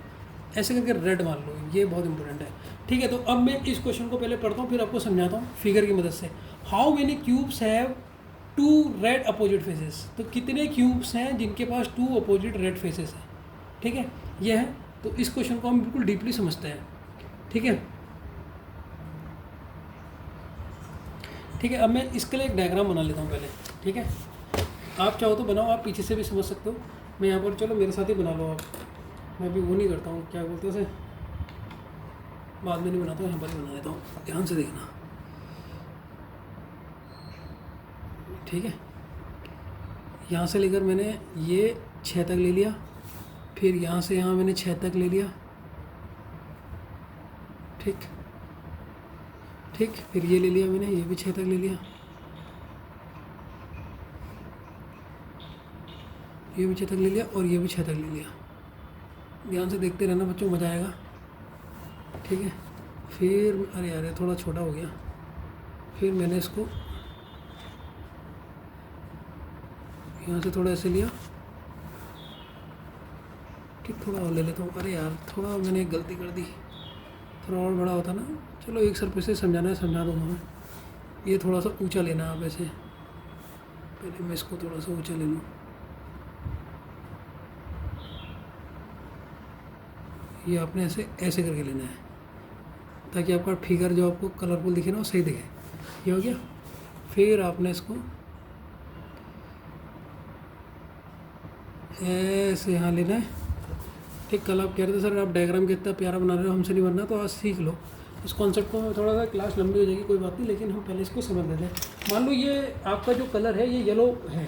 ऐसे करके रेड मान लो, ये बहुत इंपॉर्टेंट है। ठीक है, तो अब मैं इस क्वेश्चन को पहले पढ़ता हूँ, फिर आपको समझाता हूँ फिगर की मदद से। How many cubes have 2 red opposite faces, तो कितने क्यूब्स हैं जिनके पास 2 अपोजिट रेड फेसेस हैं। ठीक है, ये है, तो इस क्वेश्चन को हम बिल्कुल डीपली समझते हैं। ठीक है, ठीक है, अब मैं इसके लिए एक डायग्राम बना लेता हूँ पहले। ठीक है, आप चाहो तो बनाओ, आप पीछे से भी समझ सकते हो। मैं यहाँ पर, चलो मेरे साथ ही बना लो आप, मैं भी वो नहीं करता हूँ, क्या बोलते हैं उसे, बाद में नहीं बनाता हूँ, यहाँ पर ही बना देता हूँ, ध्यान से देखना। ठीक है, यहाँ से लेकर मैंने ये 6 तक ले लिया, फिर यहाँ से यहाँ मैंने 6 तक ले लिया। ठीक ठीक, फिर ये ले लिया मैंने, ये भी 6 तक ले लिया, ये भी 6 तक ले लिया, और ये भी 6 तक ले लिया। ध्यान से देखते रहना बच्चों, मज़ा आएगा। ठीक है, फिर अरे यार थोड़ा छोटा हो गया, फिर मैंने इसको यहाँ से थोड़ा ऐसे लिया। ठीक, थोड़ा और ले लेता हूँ, अरे यार थोड़ा मैंने एक गलती कर दी, थोड़ा और बड़ा होता ना। चलो एक सरफेस से समझाना है, समझा दूँगा मैं। ये थोड़ा सा ऊंचा लेना है आप ऐसे, पहले मैं इसको थोड़ा सा ऊंचा ले लूँ। ये आपने ऐसे ऐसे करके लेना है, ताकि आपका फिगर जो आपको कलरफुल दिखे ना, वो सही दिखे। ये हो गया, फिर आपने इसको ऐसे यहाँ लेना है। ठीक, कल आप कह रहे थे सर आप डायग्राम कितना प्यारा बना रहे हो, हमसे नहीं बनना, तो आज सीख लो इस कॉन्सेप्ट को। थोड़ा सा क्लास लंबी हो जाएगी, कोई बात नहीं, लेकिन हम पहले इसको समझ लेते हैं। मान लो ये आपका जो कलर है ये येलो है,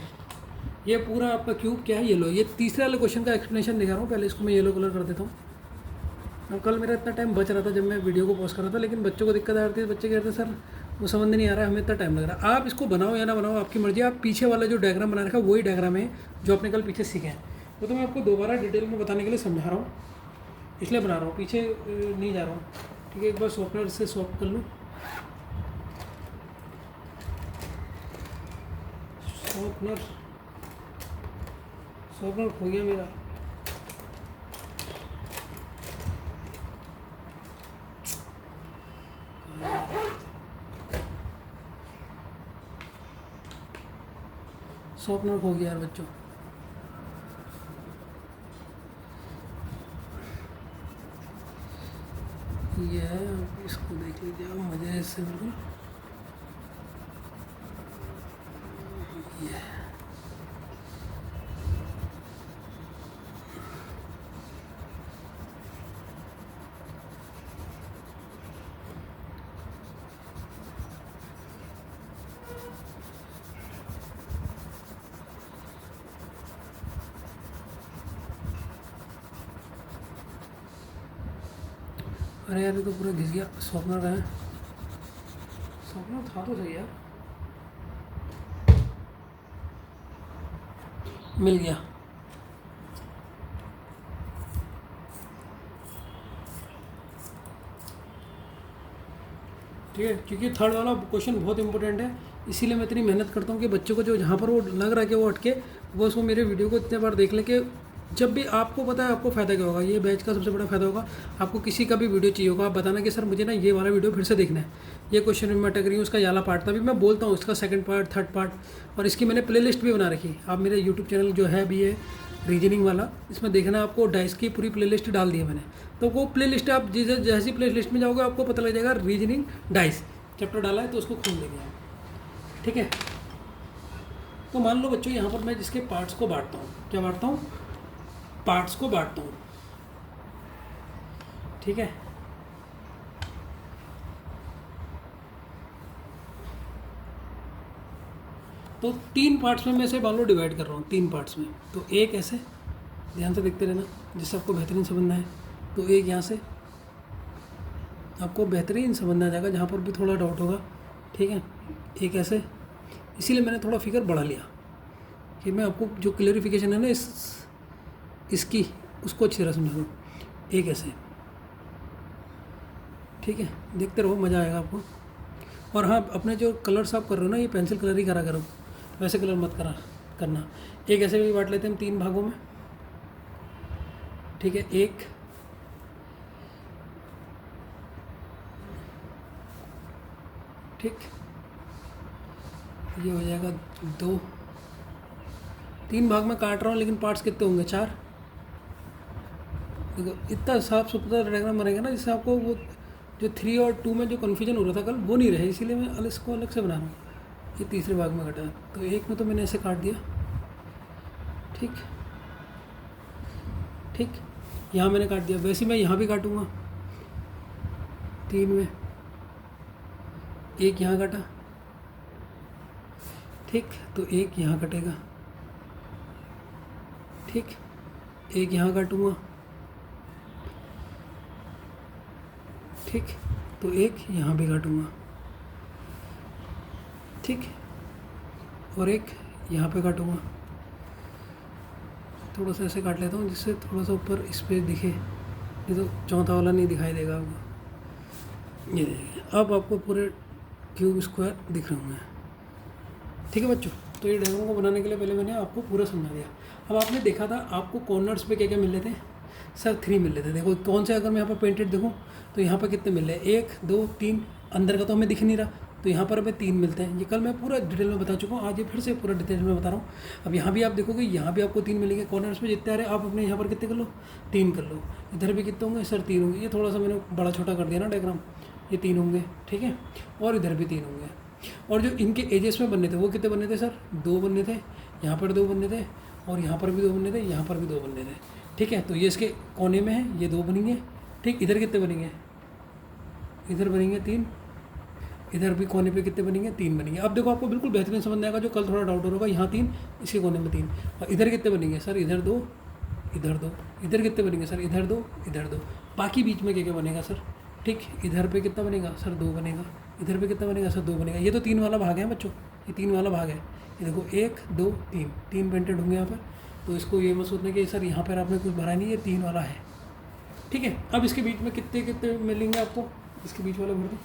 ये पूरा आपका क्यूब क्या है, येलो। ये तीसरे वाले क्वेश्चन का एक्सप्लेनेशन दिखा रहा हूँ, पहले इसको मैं येलो कलर कर देता हूँ। और कल मेरा इतना टाइम बच रहा था जब मैं वीडियो को पॉज कर रहा था, लेकिन बच्चों को दिक्कत आ रही थी, बच्चे कह रहे थे सर वो समझ नहीं आ रहा है, हमें इतना टाइम लग रहा है। आप इसको बनाओ या ना बनाओ, आपकी मर्जी। आप पीछे वाला जो डायग्राम बना रखा है वही डायग्राम है जो आपने कल पीछे सीखे हैं, वो तो मैं आपको दोबारा डिटेल में बताने के लिए समझा रहा हूँ, इसलिए बना रहा हूँ, पीछे नहीं जा रहा हूँ। ठीक है, एक बार सॉफ्टवेयर से सॉफ्ट कर लूँ। सॉफ्टवेयर खो गया मेरा। सॉफ्टवेयर खो गया यार बच्चों। ये है, इसको देख लीजिए आप मज़े से बिल्कुल। ये अरे यार ये तो पूरा घिस गया। शॉर्पनर का है, शॉर्पनर था तो सही यार, मिल गया। ठीक है, क्योंकि थर्ड वाला क्वेश्चन बहुत इंपॉर्टेंट है, इसीलिए मैं इतनी मेहनत करता हूँ कि बच्चों को जो जहाँ पर वो लग रहा है कि वो अटके, वो उसको मेरे वीडियो को इतने बार देख ले कि जब भी आपको पता है आपको फ़ायदा क्या होगा। ये बैच का सबसे बड़ा फ़ायदा होगा, आपको किसी का भी वीडियो चाहिए होगा, आप बताना कि सर मुझे ना ये वाला वीडियो फिर से देखना है, ये क्वेश्चन में मैं अटक रही हूँ, उसका याला पार्ट था भी मैं बोलता हूँ, इसका सेकंड पार्ट, थर्ड पार्ट, और इसकी मैंने प्लेलिस्ट भी बना रखी है। आप मेरे यूट्यूब चैनल जो है अभी ये रीजनिंग वाला, इसमें देखना आपको डाइस की पूरी प्लेलिस्ट डाल दी है मैंने। तो वो प्लेलिस्ट आप जैसी प्लेलिस्ट में जाओगे आपको पता लग जाएगा रीजनिंग डाइस चैप्टर डाला है, तो उसको खोल देंगे आप। ठीक है, तो मान लो बच्चों यहाँ पर मैं जिसके पार्ट्स को बांटता हूँ, क्या बांटता हूँ, पार्ट्स को बांटता हूँ। ठीक है, तो 3 पार्ट्स में मैं इसे मान लो डिवाइड कर रहा हूँ, 3 पार्ट्स में। तो एक ऐसे, ध्यान से देखते रहना जिससे आपको बेहतरीन समझना है। तो एक यहाँ से आपको बेहतरीन समझना आ जाएगा, जहाँ पर भी थोड़ा डाउट होगा। ठीक है, एक ऐसे, इसीलिए मैंने थोड़ा फिगर बढ़ा लिया कि मैं आपको जो क्लियरिफिकेशन है ना इसकी, उसको अच्छी तरह समझा दूँ। एक ऐसे, ठीक है, देखते रहो, मज़ा आएगा आपको। और हाँ, अपने जो कलर्स आप कर रहे हो ना, ये पेंसिल कलर ही करा करो, वैसे कलर मत करना। एक ऐसे भी बांट लेते हैं हम 3 भागों में। ठीक है, एक, ठीक, ये हो जाएगा 2, 3 भाग में काट रहा हूँ, लेकिन पार्ट्स कितने होंगे, 4। देखो इतना साफ सुथरा डायग्राम बनेगा ना, जिससे आपको वो जो 3 और 2 में जो कन्फ्यूजन हो रहा था कल, वो नहीं रहे, इसीलिए मैं इसको अलग से बना रहा हूँ। ये तीसरे भाग में कटा, तो एक में तो मैंने ऐसे काट दिया। ठीक, ठीक, यहाँ मैंने काट दिया, वैसे मैं यहाँ भी काटूँगा 3 में, एक यहाँ काटा। ठीक, तो एक यहाँ कटेगा। ठीक, एक यहाँ काटूँगा। ठीक, तो एक यहाँ भी काटूँगा। ठीक, और एक यहाँ पे काटूँगा। थोड़ा सा ऐसे काट लेता हूँ जिससे थोड़ा सा ऊपर स्पेस दिखे, ये तो चौथा वाला नहीं दिखाई देगा आपको। ये देखिए, अब आपको पूरे क्यूब स्क्वायर दिख रहे होंगे। ठीक है बच्चों, तो ये डायग्राम को बनाने के लिए पहले मैंने आपको पूरा समझा दिया। अब आपने देखा था आपको कॉर्नर्स पे क्या क्या मिल रहे थे, सर 3 मिल रहे थे। देखो कौन से, अगर मैं यहाँ पर पेंटेड देखूँ तो यहाँ पर कितने मिल रहे हैं, 1 2 3, अंदर का तो हमें दिख नहीं रहा, तो यहाँ पर हमें 3 मिलते हैं। ये कल मैं पूरा डिटेल में बता चुका हूँ, आज ये फिर से पूरा डिटेल में बता रहा हूँ। अब यहाँ भी आप देखोगे, यहाँ भी आपको 3 मिलेंगे कॉर्नर्स में, जितने आ रहे आप अपने यहाँ पर कितने कर लो, 3 कर लो। इधर भी कितने होंगे सर, 3 होंगे। ये थोड़ा सा मैंने बड़ा छोटा कर दिया ना डायग्राम, ये 3 होंगे। ठीक है, और इधर भी 3 होंगे। और जो इनके एजेस में बनने थे वो कितने बनने थे सर, 2 बनने थे, यहाँ पर 2 बनने थे, और यहाँ पर भी 2 बनने थे, यहाँ पर भी 2 बनने थे। ठीक है, तो ये इसके कोने में है, ये 2 बनेंगे। ठीक, इधर कितने बनेंगे, इधर बनेंगे 3, इधर भी कोने पे कितने बनेंगे, 3 बनेंगे। अब देखो आपको बिल्कुल बेहतरीन समझ में आएगा, जो कल थोड़ा डाउट होगा, यहाँ 3, इसके कोने में 3, और इधर कितने बनेंगे सर, इधर 2, इधर 2, इधर कितने बनेंगे सर, इधर 2, इधर 2, बाकी बीच में क्या क्या बनेगा सर। ठीक, इधर पे कितना बनेगा सर, 2 बनेगा, इधर पे कितना बनेगा सर, 2 बनेगा। ये तो 3 वाला भाग है बच्चों, ये 3 वाला भाग है। ये देखो 1 2 3, 3 पेंटेड होंगे यहाँ पर। तो इसको ये मत सोचना कि सर यहाँ पर आपने कुछ भरा नहीं, ये 3 वाला है। ठीक है, अब इसके बीच में कितने कितने मिलेंगे आपको, इसके बीच वाला भर दो।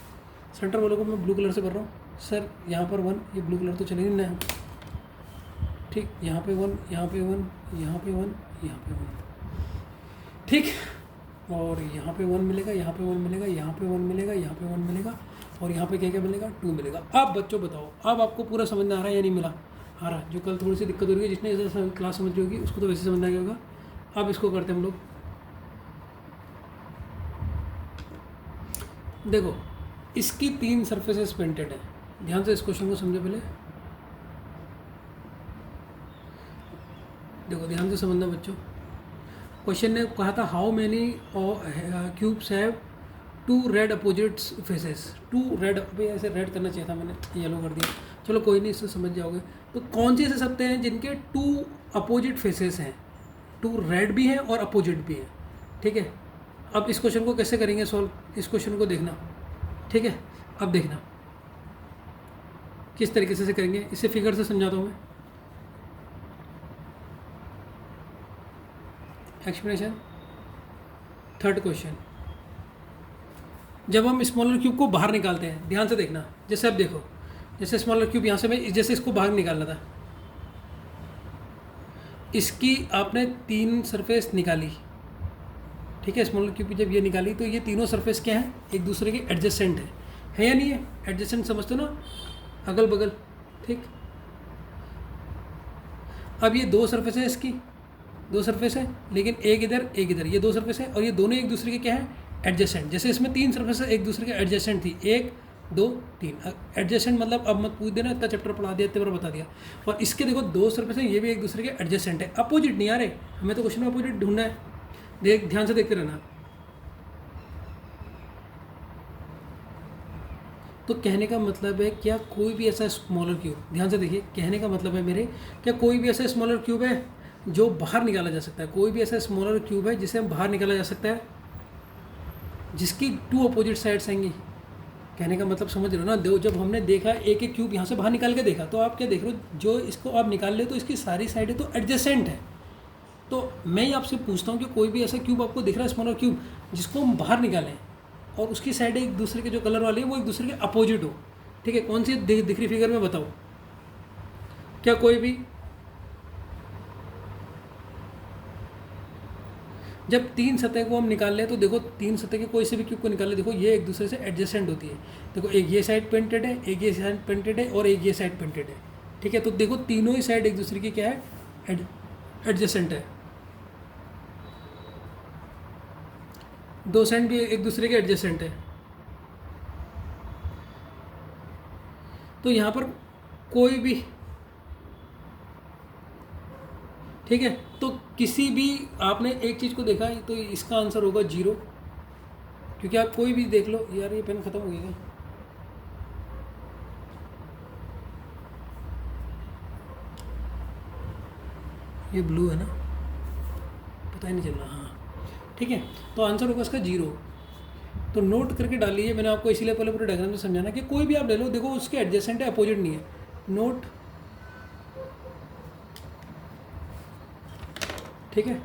सेंटर वालों को मैं ब्लू कलर से भर रहा हूँ सर, यहाँ पर 1, ये ब्लू कलर तो चले नहीं ना। ठीक, यहाँ पे 1, यहाँ पे 1, यहाँ पे 1, यहाँ पे 1। ठीक, और यहाँ पे 1 मिलेगा, यहाँ पे 1 मिलेगा, यहाँ पे 1 मिलेगा, यहाँ पे 1 मिलेगा, और यहाँ पे क्या क्या मिलेगा, 2 मिलेगा। अब बच्चों बताओ, अब आपको पूरा समझ में आ रहा है या नहीं मिला, आ रहा है। जो कल थोड़ी सी दिक्कत हो रही है, जिसने ऐसा क्लास समझ रही होगी उसको तो वैसे समझना क्या होगा। अब इसको करते हैं हम लोग, देखो इसकी 3 सरफेसेस पेंटेड है। ध्यान से इस क्वेश्चन को समझो पहले, देखो ध्यान से समझना बच्चों। क्वेश्चन ने कहा था how many cubes have 2 red opposites faces, 2 red, ऐसे रेड करना चाहिए था, मैंने येलो कर दिया, चलो कोई नहीं, इससे समझ जाओगे। तो कौन से ऐसे सत्ते हैं जिनके 2 अपोजिट फेसेस हैं, 2 रेड भी हैं और अपोजिट भी हैं। ठीक है, अब इस क्वेश्चन को कैसे करेंगे सॉल्व, इस क्वेश्चन को देखना, ठीक है। अब देखना किस तरीके से करेंगे, इसे फिगर से समझाता हूँ मैं। एक्सप्लेनेशन, थर्ड क्वेश्चन, जब हम स्मॉलर क्यूब को बाहर निकालते हैं, ध्यान से देखना, जैसे अब देखो, जैसे स्मॉलर क्यूब यहाँ से मैं जैसे इसको बाहर निकालना था, इसकी आपने 3 सरफेस निकाली, ठीक है। स्मॉलर क्यूब की जब ये निकाली तो ये तीनों सरफेस क्या है, एक दूसरे के एडजेसेंट है या नहीं है? एडजेसेंट समझते हो ना, अगल बगल, ठीक। अब ये 2 सरफेस है, इसकी 2 सरफेस है, लेकिन एक इधर, ये 2 सरफेस है और ये दोनों एक दूसरे के क्या है, एडजेसेंट। जैसे इसमें 3 सरफेस एक दूसरे के एडजेसेंट थी, 1 2 3। एडजेसेंट मतलब अब मत पूछ देना, इतना चैप्टर पढ़ा दिया, इतने बार बता दिया। और इसके देखो 2 सरफेस है, ये भी एक दूसरे के एडजेसेंट है, अपोजिट नहीं आ रहे, हमें तो क्वेश्चन में अपोजिट ढूंढना है। देख, ध्यान से देखते रहना। तो कहने का मतलब है, क्या कोई भी ऐसा स्मॉलर क्यूब, ध्यान से देखिए, कहने का मतलब है मेरे, क्या कोई भी ऐसा स्मॉलर क्यूब है जो बाहर निकाला जा सकता है? कोई भी ऐसा स्मॉलर क्यूब है जिसे हम बाहर निकाला जा सकता है, जिसकी 2 अपोजिट साइड्स आएंगी? कहने का मतलब समझ रहे हो ना। दो, जब हमने देखा एक एक क्यूब यहाँ से बाहर निकाल के देखा, तो आप क्या देख रहे हो, जो इसको आप निकाल ले तो इसकी सारी साइडें तो एडजेसेंट है। तो मैं आपसे पूछता हूँ कि कोई भी ऐसा क्यूब आपको दिख रहा है, स्मॉलर क्यूब, जिसको हम बाहर निकालें और उसकी साइडें एक दूसरे के जो कलर वाली है वो एक दूसरे के अपोजिट हो, ठीक है। कौन सी दिख रही फिगर में, बताओ? क्या कोई भी, जब 3 सतह को हम निकाल लें तो देखो 3 सतह के कोई से भी क्यूब को निकाल ले, देखो ये एक दूसरे से एडजेसेंट होती है। देखो एक ये साइड पेंटेड है, एक ये साइड पेंटेड है और एक ये साइड पेंटेड है, ठीक है। तो देखो तीनों ही साइड एक दूसरे की क्या है, एडजेसेंट है। 2 साइड भी एक दूसरे के एडजेसेंट है। तो यहाँ पर कोई भी, ठीक है, तो किसी भी आपने एक चीज़ को देखा तो इसका आंसर होगा 0, क्योंकि आप कोई भी देख लो। यार ये पेन ख़त्म हो गया क्या? ये ब्लू है ना, पता ही नहीं चल रहा। हाँ ठीक है, तो आंसर होगा इसका 0। तो नोट करके डाल लीजिए, मैंने आपको इसीलिए पहले पूरे डायग्राम में समझाना कि कोई भी आप ले लो, देखो उसके एडजेसेंट है, अपोजिट नहीं है। नोट, ठीक है।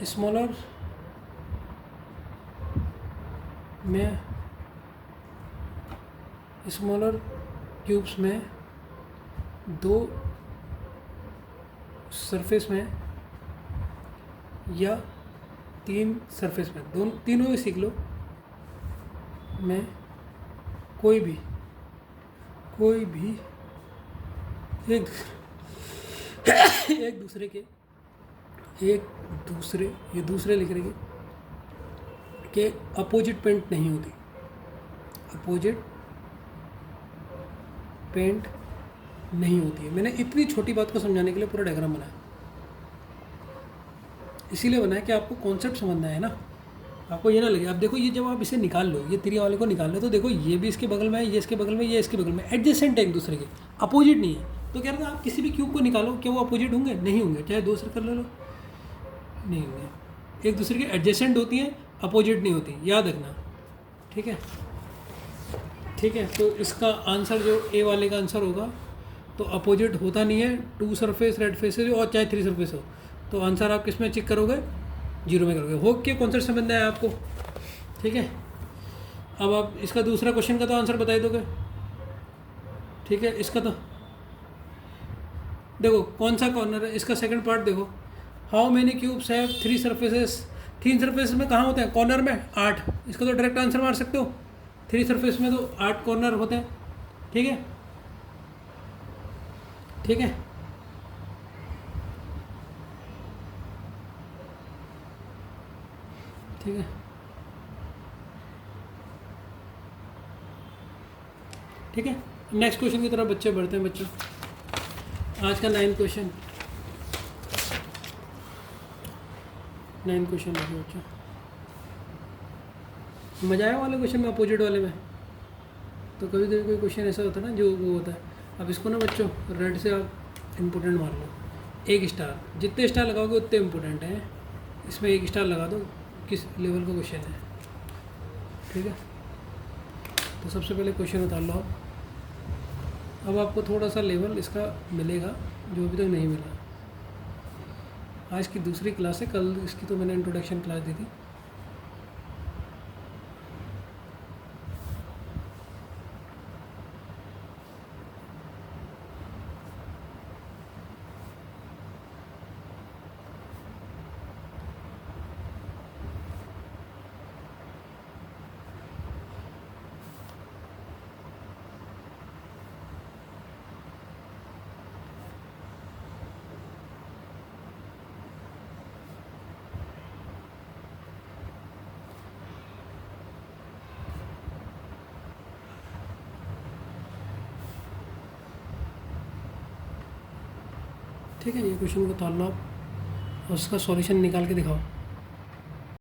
स्मॉलर में, स्मॉलर क्यूब्स में 2 सरफेस में या 3 सरफेस में, तीनों ही सीख लो, में कोई भी एक दूसरे के, ये दूसरे लिख रहे के अपोजिट पेंट नहीं होती, अपोजिट पेंट नहीं होती है। मैंने इतनी छोटी बात को समझाने के लिए पूरा डायग्राम बनाया, इसीलिए बनाया कि आपको कॉन्सेप्ट समझना है ना, आपको ये ना लगे। अब देखो ये जब आप इसे निकाल लो, ये तिरिया वाले को निकाल लो, तो देखो ये भी इसके बगल में है, ये इसके बगल में, ये इसके बगल में, एडजेसेंट है एक दूसरे के, अपोजिट नहीं है। तो कह रहा था आप किसी भी क्यूब को निकालो, क्या वो अपोजिट होंगे? नहीं होंगे। चाहे 2 सर्कल ले लो, नहीं होंगे। एक दूसरे के एडजेसेंट होती हैं, अपोजिट नहीं होती, याद रखना, ठीक है। ठीक है, तो इसका आंसर जो ए वाले का आंसर होगा, तो अपोजिट होता नहीं है। 2 सरफेस रेड फेसेस और चाहे 3 सरफेस हो, तो आंसर आप किस में चेक करोगे? 0 में करोगे। हो के कॉन्सेप्ट समझ में आया आपको, ठीक है। अब आप इसका दूसरा क्वेश्चन का तो आंसर बता ही दोगे, ठीक है। इसका तो देखो कौन सा कॉर्नर है, इसका सेकंड पार्ट देखो, how many cubes have 3 surfaces. 3 surface में कहाँ होते हैं? कॉर्नर में 8। इसका तो डायरेक्ट आंसर मार सकते हो, 3 सरफेस में तो 8 कॉर्नर होते हैं, ठीक है, ठीक है। ठीक है, ठीक है। नेक्स्ट क्वेश्चन की तरफ बच्चे बढ़ते हैं। बच्चों आज का 9 क्वेश्चन देखिए बच्चों, मजा आया वाले क्वेश्चन में, अपोजिट वाले में। तो कभी कोई क्वेश्चन ऐसा होता है ना जो वो होता है। अब इसको ना बच्चों रेड से आप इम्पोर्टेंट मान लो, एक स्टार, जितने स्टार लगाओगे उतने इम्पोर्टेंट हैं, इसमें एक स्टार लगा दो किस लेवल का क्वेश्चन है। ठीक है, तो सबसे पहले क्वेश्चन उतार लो आप। अब आपको थोड़ा सा लेवल इसका मिलेगा जो अभी तक नहीं मिला। आज की दूसरी क्लास है, कल इसकी तो मैंने इंट्रोडक्शन क्लास दी थी। ठीक है, ये क्वेश्चन को उतार लो आप और उसका सॉल्यूशन निकाल के दिखाओ।